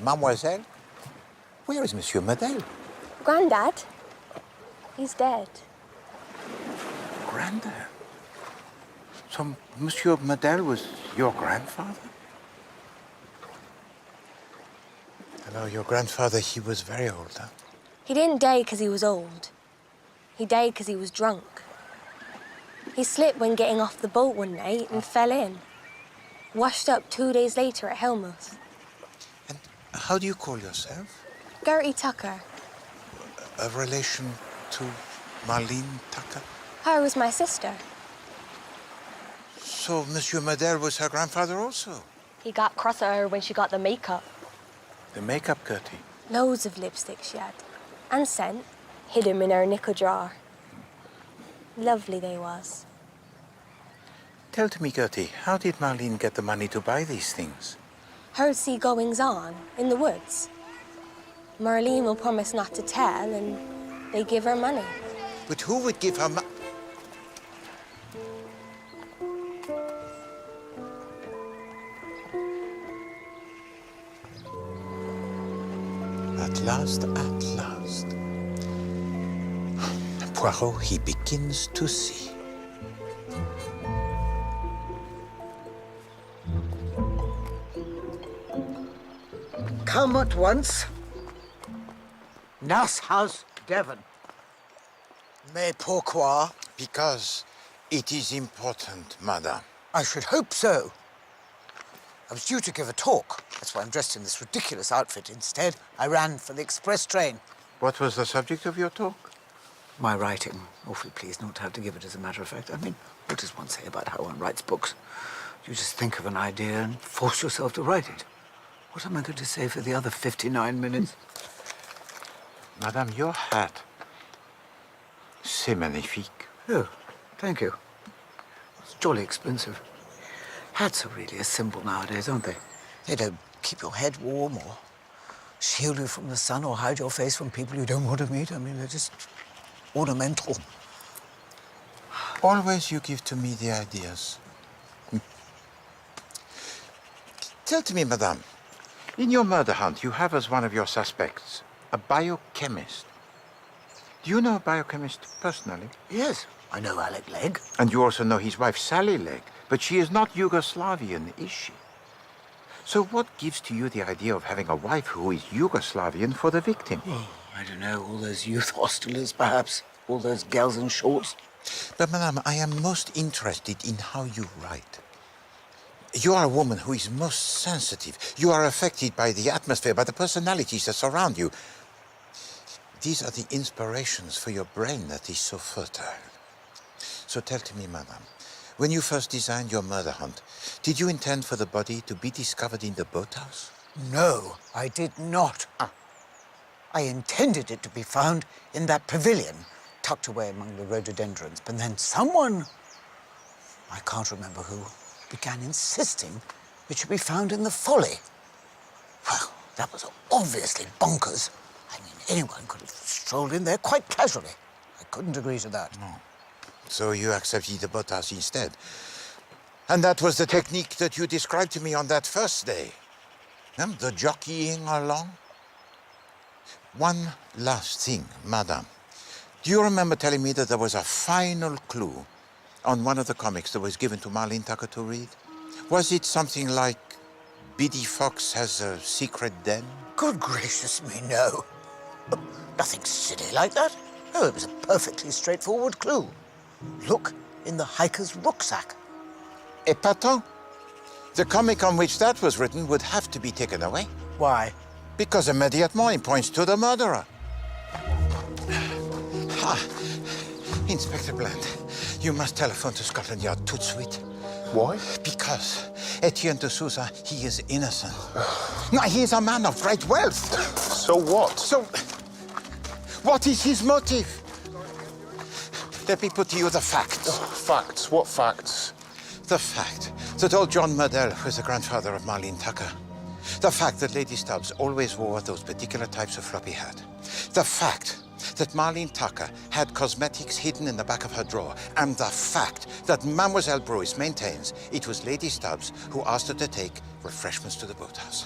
Mademoiselle, where is Monsieur Medel? Grandad? He's dead. Grandad? So Monsieur Medel was your grandfather? Hello, your grandfather, he was very old, huh? He didn't die because he was old. He died because he was drunk. He slipped when getting off the boat one night and fell in. Washed up 2 days later at Helmouth. How do you call yourself? Gertie Tucker. A relation to Marlene Tucker? Her was my sister. So Monsieur Medel was her grandfather also? He got cross at her when she got the makeup. The makeup, Gertie? Loads of lipstick she had. And scent. Hid 'em in her knicker drawer. Lovely they was. Tell to me, Gertie, how did Marlene get the money to buy these things? Heard see goings on in the woods. Marlene will promise not to tell, and they give her money. But who would give her money? At last, at last. Poirot, he begins to see. Come at once. Nassau's Devon. Mais pourquoi? Because it is important, madame. I should hope so. I was due to give a talk. That's why I'm dressed in this ridiculous outfit. Instead, I ran for the express train. What was the subject of your talk? My writing. Awfully pleased not to have to give it as a matter of fact. I mean, what does one say about how one writes books? You just think of an idea and force yourself to write it. What am I going to say for the other 59 minutes? Madame, your hat. C'est magnifique. Oh, thank you. It's jolly expensive. Hats are really a symbol nowadays, aren't they? They don't keep your head warm or shield you from the sun or hide your face from people you don't want to meet. I mean, they're just ornamental. Always you give to me the ideas. Tell to me, madame, in your murder hunt, you have as one of your suspects a biochemist. Do you know a biochemist personally? Yes, I know Alec Legg. And you also know his wife, Sally Legg. But she is not Yugoslavian, is she? So what gives to you the idea of having a wife who is Yugoslavian for the victim? Oh, I don't know, all those youth hostelers, perhaps. All those girls in shorts. But, madame, I am most interested in how you write. You are a woman who is most sensitive. You are affected by the atmosphere, by the personalities that surround you. These are the inspirations for your brain that is so fertile. So tell to me, madame, when you first designed your murder hunt, did you intend for the body to be discovered in the boathouse? No, I did not. I intended it to be found in that pavilion, tucked away among the rhododendrons. But then someone, I can't remember who, began insisting it should be found in the Folly. Well, that was obviously bonkers. I mean, anyone could have strolled in there quite casually. I couldn't agree to that. No. So you accepted the boathouse instead. And that was the technique that you described to me on that first day. The jockeying along. One last thing, madame. Do you remember telling me that there was a final clue on one of the comics that was given to Marlene Tucker to read? Was it something like Biddy Fox has a secret den? Good gracious me, no. Nothing silly like that. No, it was a perfectly straightforward clue. Look in the hiker's rucksack. Épatant. The comic on which that was written would have to be taken away. Why? Because immediately it points to the murderer. Inspector Bland, you must telephone to Scotland Yard tout de suite. Why? Because Etienne de Souza, he is innocent. No, he is a man of great wealth. So what? So, what is his motive? Let me put to you the facts. Facts? What facts? The fact that old John Murdell was the grandfather of Marlene Tucker. The fact that Lady Stubbs always wore those particular types of floppy hat. The fact that Marlene Tucker had cosmetics hidden in the back of her drawer. And the fact that Mademoiselle Bruce maintains it was Lady Stubbs who asked her to take refreshments to the boathouse.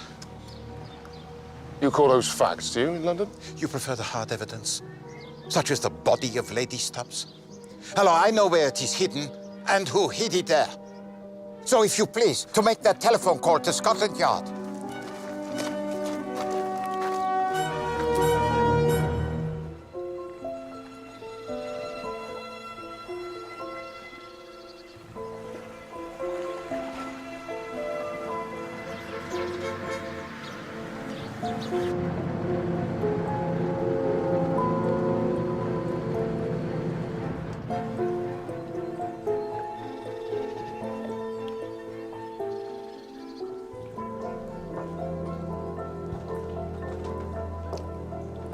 You call those facts, do you, in London? You prefer the hard evidence, such as the body of Lady Stubbs? Hello, I know where it is hidden and who hid it there. So if you please, to make that telephone call to Scotland Yard.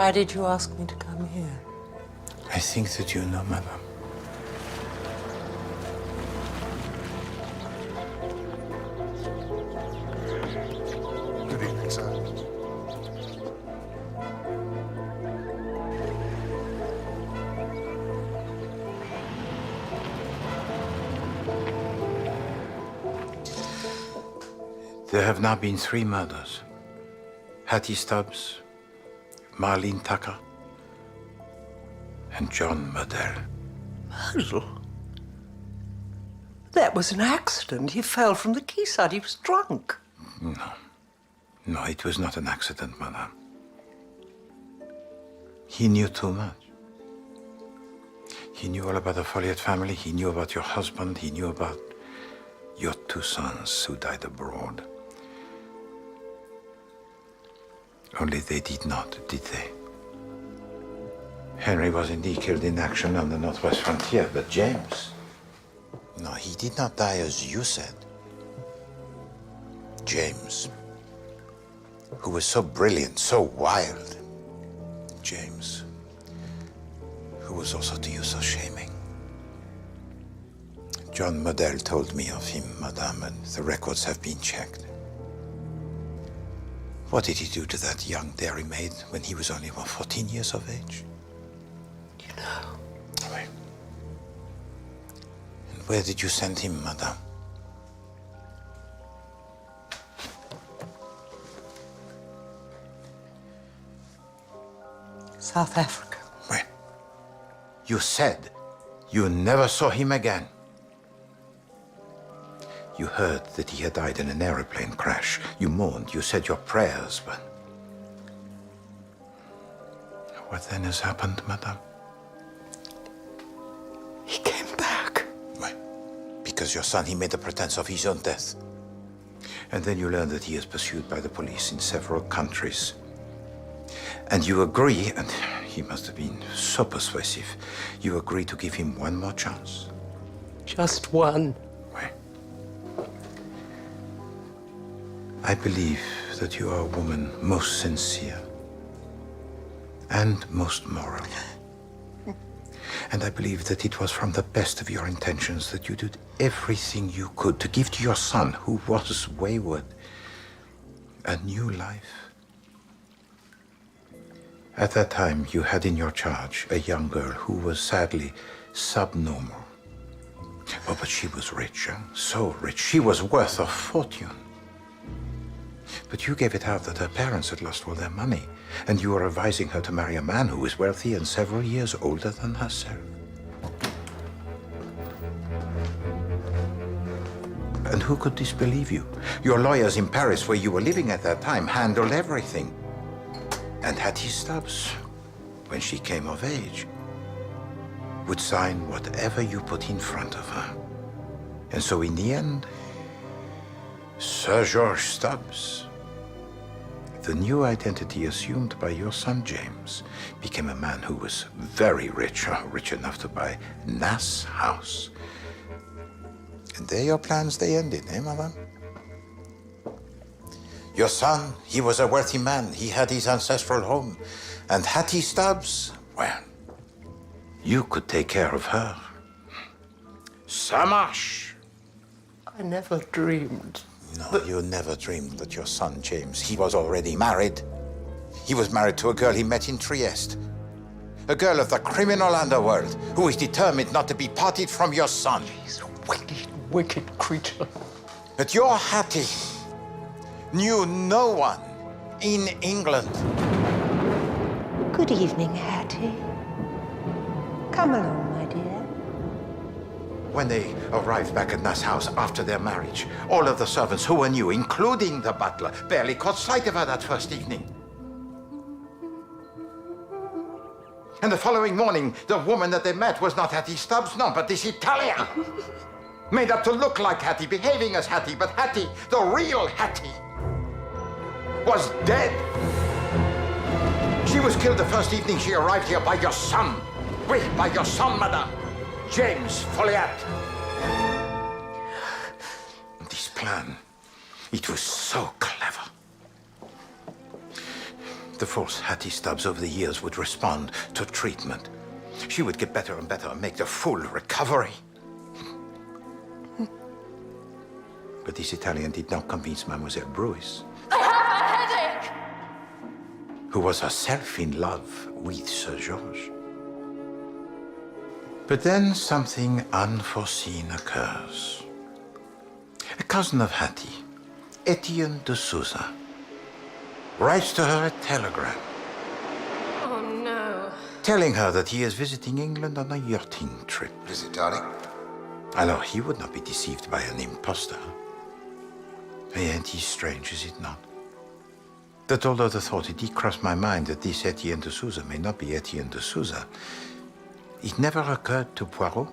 Why did you ask me to come here? I think that you know, madame. There have now been 3 murders. Hattie Stubbs, Marlene Tucker, and John Murdell. Myrtle? That was an accident. He fell from the quayside. He was drunk. No, it was not an accident, madame. He knew too much. He knew all about the Follier family. He knew about your husband. He knew about your 2 sons who died abroad. Only they did not, did they? Henry was indeed killed in action on the northwest frontier, but James... No, he did not die as you said. James, who was so brilliant, so wild. James, who was also to you so shaming. John Murdell told me of him, madame, and the records have been checked. What did he do to that young dairymaid when he was only 14 years of age? You know. Wait. And where did you send him, madame? South Africa. Wait. You said you never saw him again. You heard that he had died in an aeroplane crash. You mourned, you said your prayers, but... What then has happened, madame? He came back. Why? Because your son, he made a pretense of his own death. And then you learned that he is pursued by the police in several countries. And you agree, and he must have been so persuasive, you agree to give him one more chance. Just one. I believe that you are a woman most sincere and most moral. And I believe that it was from the best of your intentions that you did everything you could to give to your son, who was wayward, a new life. At that time, you had in your charge a young girl who was sadly subnormal. Oh, but she was rich, so rich. She was worth a fortune. But you gave it out that her parents had lost all their money, and you were advising her to marry a man who was wealthy and several years older than herself. And who could disbelieve you? Your lawyers in Paris, where you were living at that time, handled everything. And Hattie Stubbs, when she came of age, would sign whatever you put in front of her. And so in the end, Sir George Stubbs, the new identity assumed by your son James, became a man who was very rich, rich enough to buy Nass House. And there your plans, they ended, eh, madame? Your son, he was a wealthy man. He had his ancestral home. And Hattie Stubbs, well, you could take care of her. Ça marche. I never dreamed. No, you never dreamed that your son, James, he was already married. He was married to a girl he met in Trieste. A girl of the criminal underworld who is determined not to be parted from your son. He's a wicked, wicked creature. But your Hattie knew no one in England. Good evening, Hattie. Come along, my dear. When they arrived back at Nass House after their marriage, all of the servants who were new, including the butler, barely caught sight of her that first evening. And the following morning, the woman that they met was not Hattie Stubbs, no, but this Italian. Made up to look like Hattie, behaving as Hattie, but Hattie, the real Hattie, was dead. She was killed the first evening she arrived here by your son. Oui, by your son, madame. James Follier. This plan, it was so clever. The false Hattie Stubbs over the years would respond to treatment. She would get better and better and make the full recovery. But this Italian did not convince Mademoiselle Bruce. I have a headache! Who was herself in love with Sir George. But then something unforeseen occurs. A cousin of Hattie, Etienne de Souza writes to her a telegram Oh, no. telling her that he is visiting England on a yachting trip. Is it, darling? Alors, he would not be deceived by an impostor. Ain't he strange, is it not? That although the thought it did cross my mind that this Etienne de Souza may not be Etienne de Souza, it never occurred to Poirot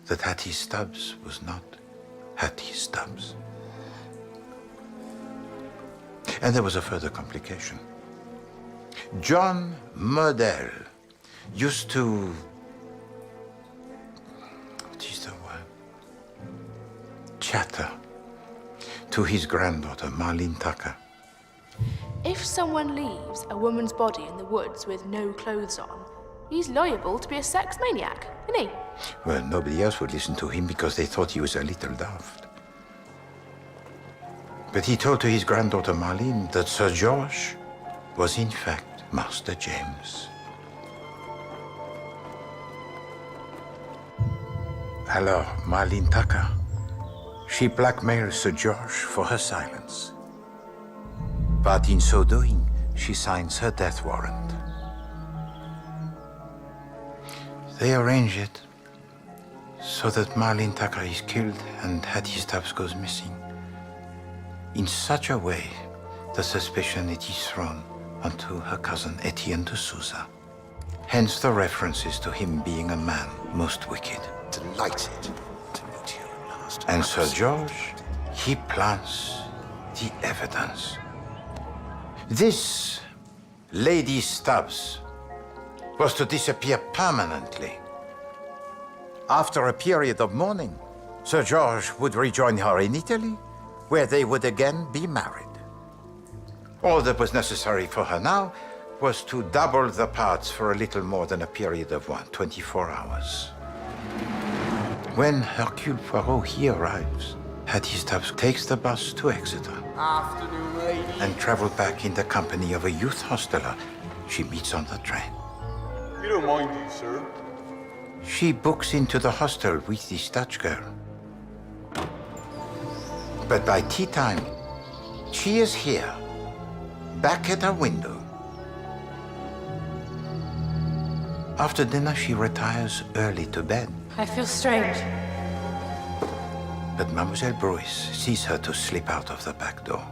that Hattie Stubbs was not Hattie Stubbs. And there was a further complication. John Model used to... what is the word? Chatter to his granddaughter, Marlene Tucker. If someone leaves a woman's body in the woods with no clothes on, he's liable to be a sex maniac, isn't he? Well, nobody else would listen to him because they thought he was a little daft. But he told to his granddaughter Marlene that Sir George was in fact Master James. Alors, Marlene Tucker, she blackmailed Sir George for her silence. But in so doing, she signs her death warrant. They arrange it so that Marlene Tucker is killed and Hattie Stubbs goes missing. In such a way, the suspicion it is thrown onto her cousin Etienne de Souza. Hence the references to him being a man most wicked. Delighted to meet you, Master. And Sir George, he plants the evidence. This Lady Stubbs was to disappear permanently. After a period of mourning, Sir George would rejoin her in Italy, where they would again be married. All that was necessary for her now was to double the parts for a little more than a period of 24 hours. When Hercule Poirot here arrives, Hattie Stubbs takes the bus to Exeter. Afternoon, lady. And travel back in the company of a youth hosteler she meets on the train. You don't mind me, sir? She books into the hostel with this Dutch girl. But by tea time, she is here, back at her window. After dinner, she retires early to bed. I feel strange. But Mademoiselle Bruce sees her to slip out of the back door.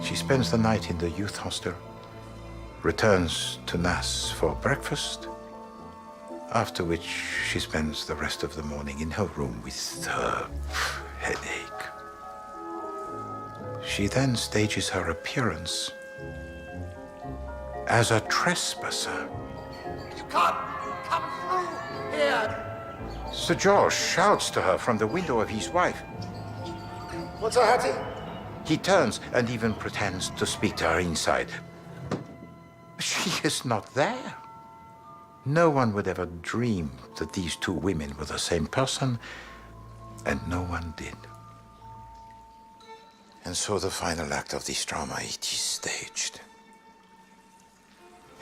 She spends the night in the youth hostel, returns to Nass for breakfast, after which she spends the rest of the morning in her room with her headache. She then stages her appearance as a trespasser. You can't come through here. Sir George shouts to her from the window of his wife. What's a Hattie? He turns and even pretends to speak to her inside. She is not there. No one would ever dream that these two women were the same person, and no one did. And so the final act of this drama, it is staged.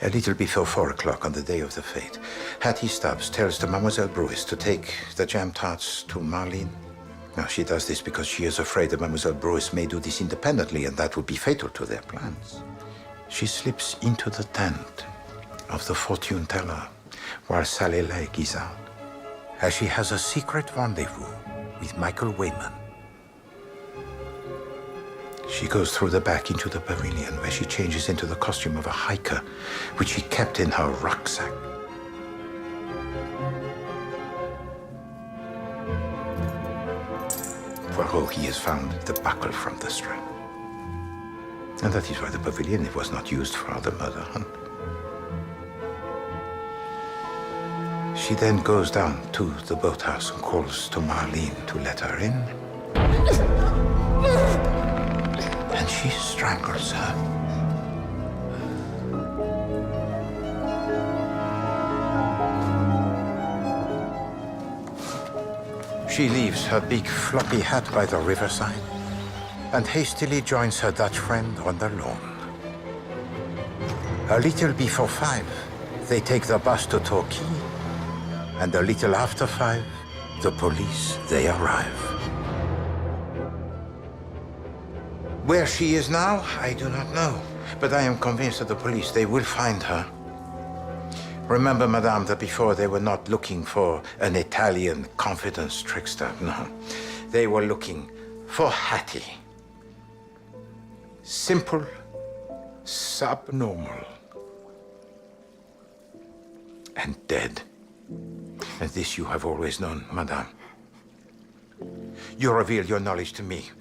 A little before 4 o'clock on the day of the fete, Hattie Stubbs tells to Mademoiselle Bruce to take the jam tarts to Marlene. Now, she does this because she is afraid that Mademoiselle Bruce may do this independently, and that would be fatal to their plans. She slips into the tent of the fortune teller while Sally Legg is out, as she has a secret rendezvous with Michael Wayman. She goes through the back into the pavilion, where she changes into the costume of a hiker, which she kept in her rucksack. Poirot, he has found the buckle from the strap. And that is why the pavilion was not used for the murder hunt. She then goes down to the boathouse and calls to Marlene to let her in. And she strangles her. She leaves her big floppy hat by the riverside and hastily joins her Dutch friend on the lawn. A little before 5, they take the bus to Torquay, and a little after 5, the police, they arrive. Where she is now, I do not know. But I am convinced that the police, they will find her. Remember, madame, that before they were not looking for an Italian confidence trickster. No. They were looking for Hattie. Simple, subnormal, and dead. And this you have always known, madame. You revealed your knowledge to me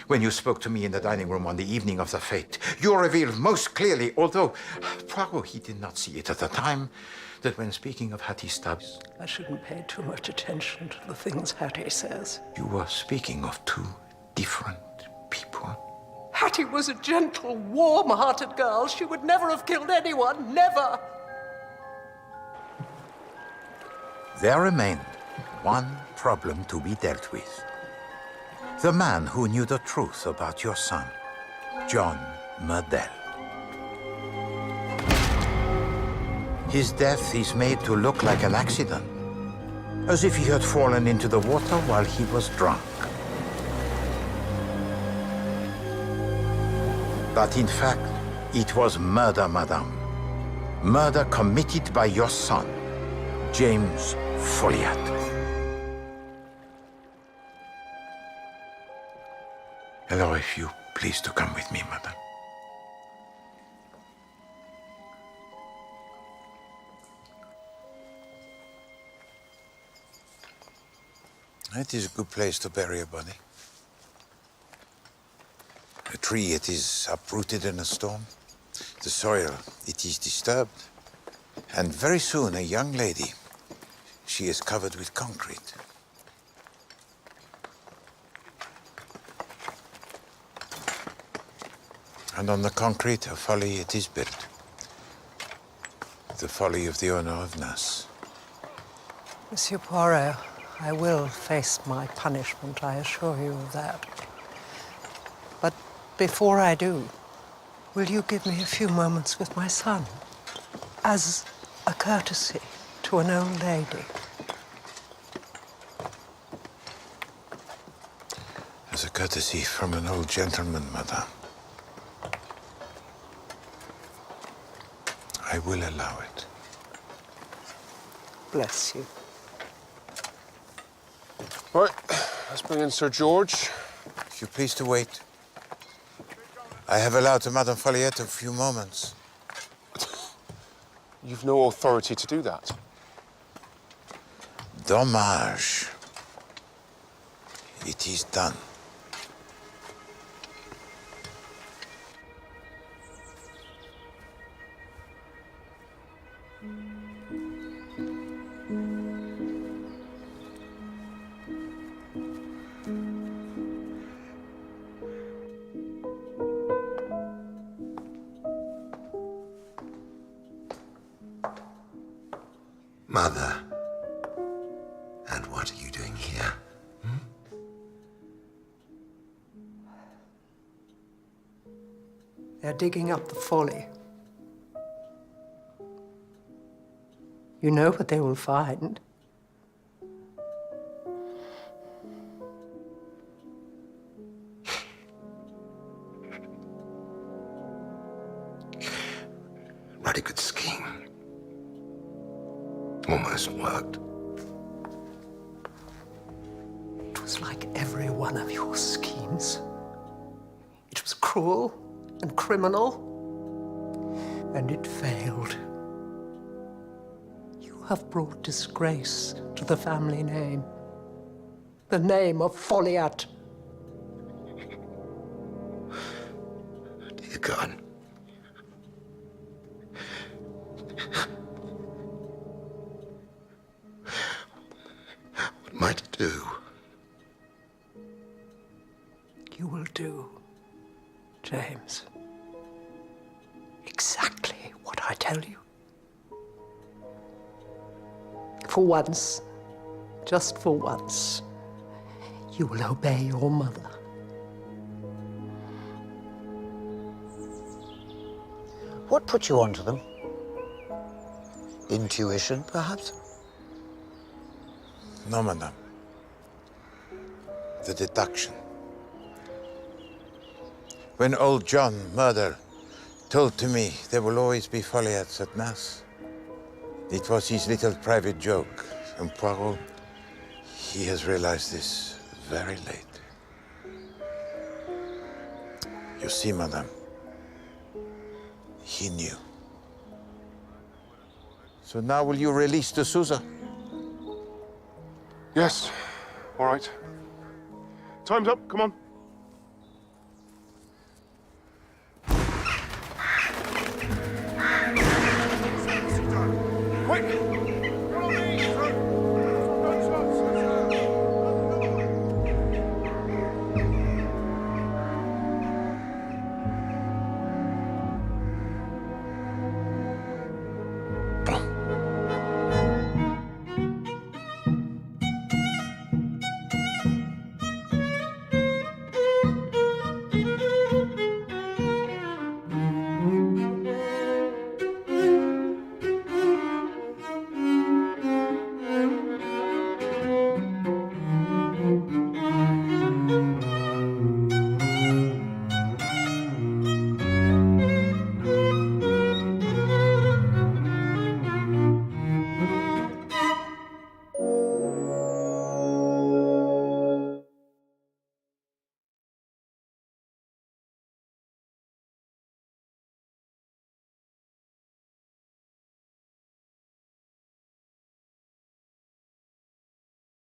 when you spoke to me in the dining room on the evening of the fete. You revealed most clearly, although Poirot, he did not see it at the time, that when speaking of Hattie Stubbs... I shouldn't pay too much attention to the things Hattie says. You were speaking of two different people. Hattie was a gentle, warm-hearted girl. She would never have killed anyone, never. There remained one problem to be dealt with. The man who knew the truth about your son, John Murdell. His death is made to look like an accident, as if he had fallen into the water while he was drunk. But in fact, it was murder, madame. Murder committed by your son, James Follyr. Hello, if you please to come with me, madame. It is a good place to bury a body. A tree, it is uprooted in a storm. The soil, it is disturbed. And very soon, a young lady, she is covered with concrete. And on the concrete, a folly, it is built. The folly of the owner of Nass. Monsieur Poirot, I will face my punishment, I assure you of that. But before I do, will you give me a few moments with my son? As a courtesy to an old lady. As a courtesy from an old gentleman, madame. I will allow it. Bless you. Right, let's bring in Sir George. If you please to wait. I have allowed to Madame Follyr a few moments. You've no authority to do that. Dommage. It is done. Mother. And what are you doing here? They're digging up the folly. You know what they will find. Ruddy good scheme. Almost worked. It was like every one of your schemes. It was cruel and criminal, and it failed. You have brought disgrace to the family name. The name of Follyr. Dear God. What am I to do? You will do, James, exactly what I tell you. For once, just for once, you will obey your mother. What put you onto them? Intuition, perhaps? No, madame. The deduction. when old John, murder, told to me there will always be Follyards at Mass. It was his little private joke, and Poirot, he has realized this very late. You see, madame, he knew. So now will you release de Souza? Yes. All right. Time's up. Come on.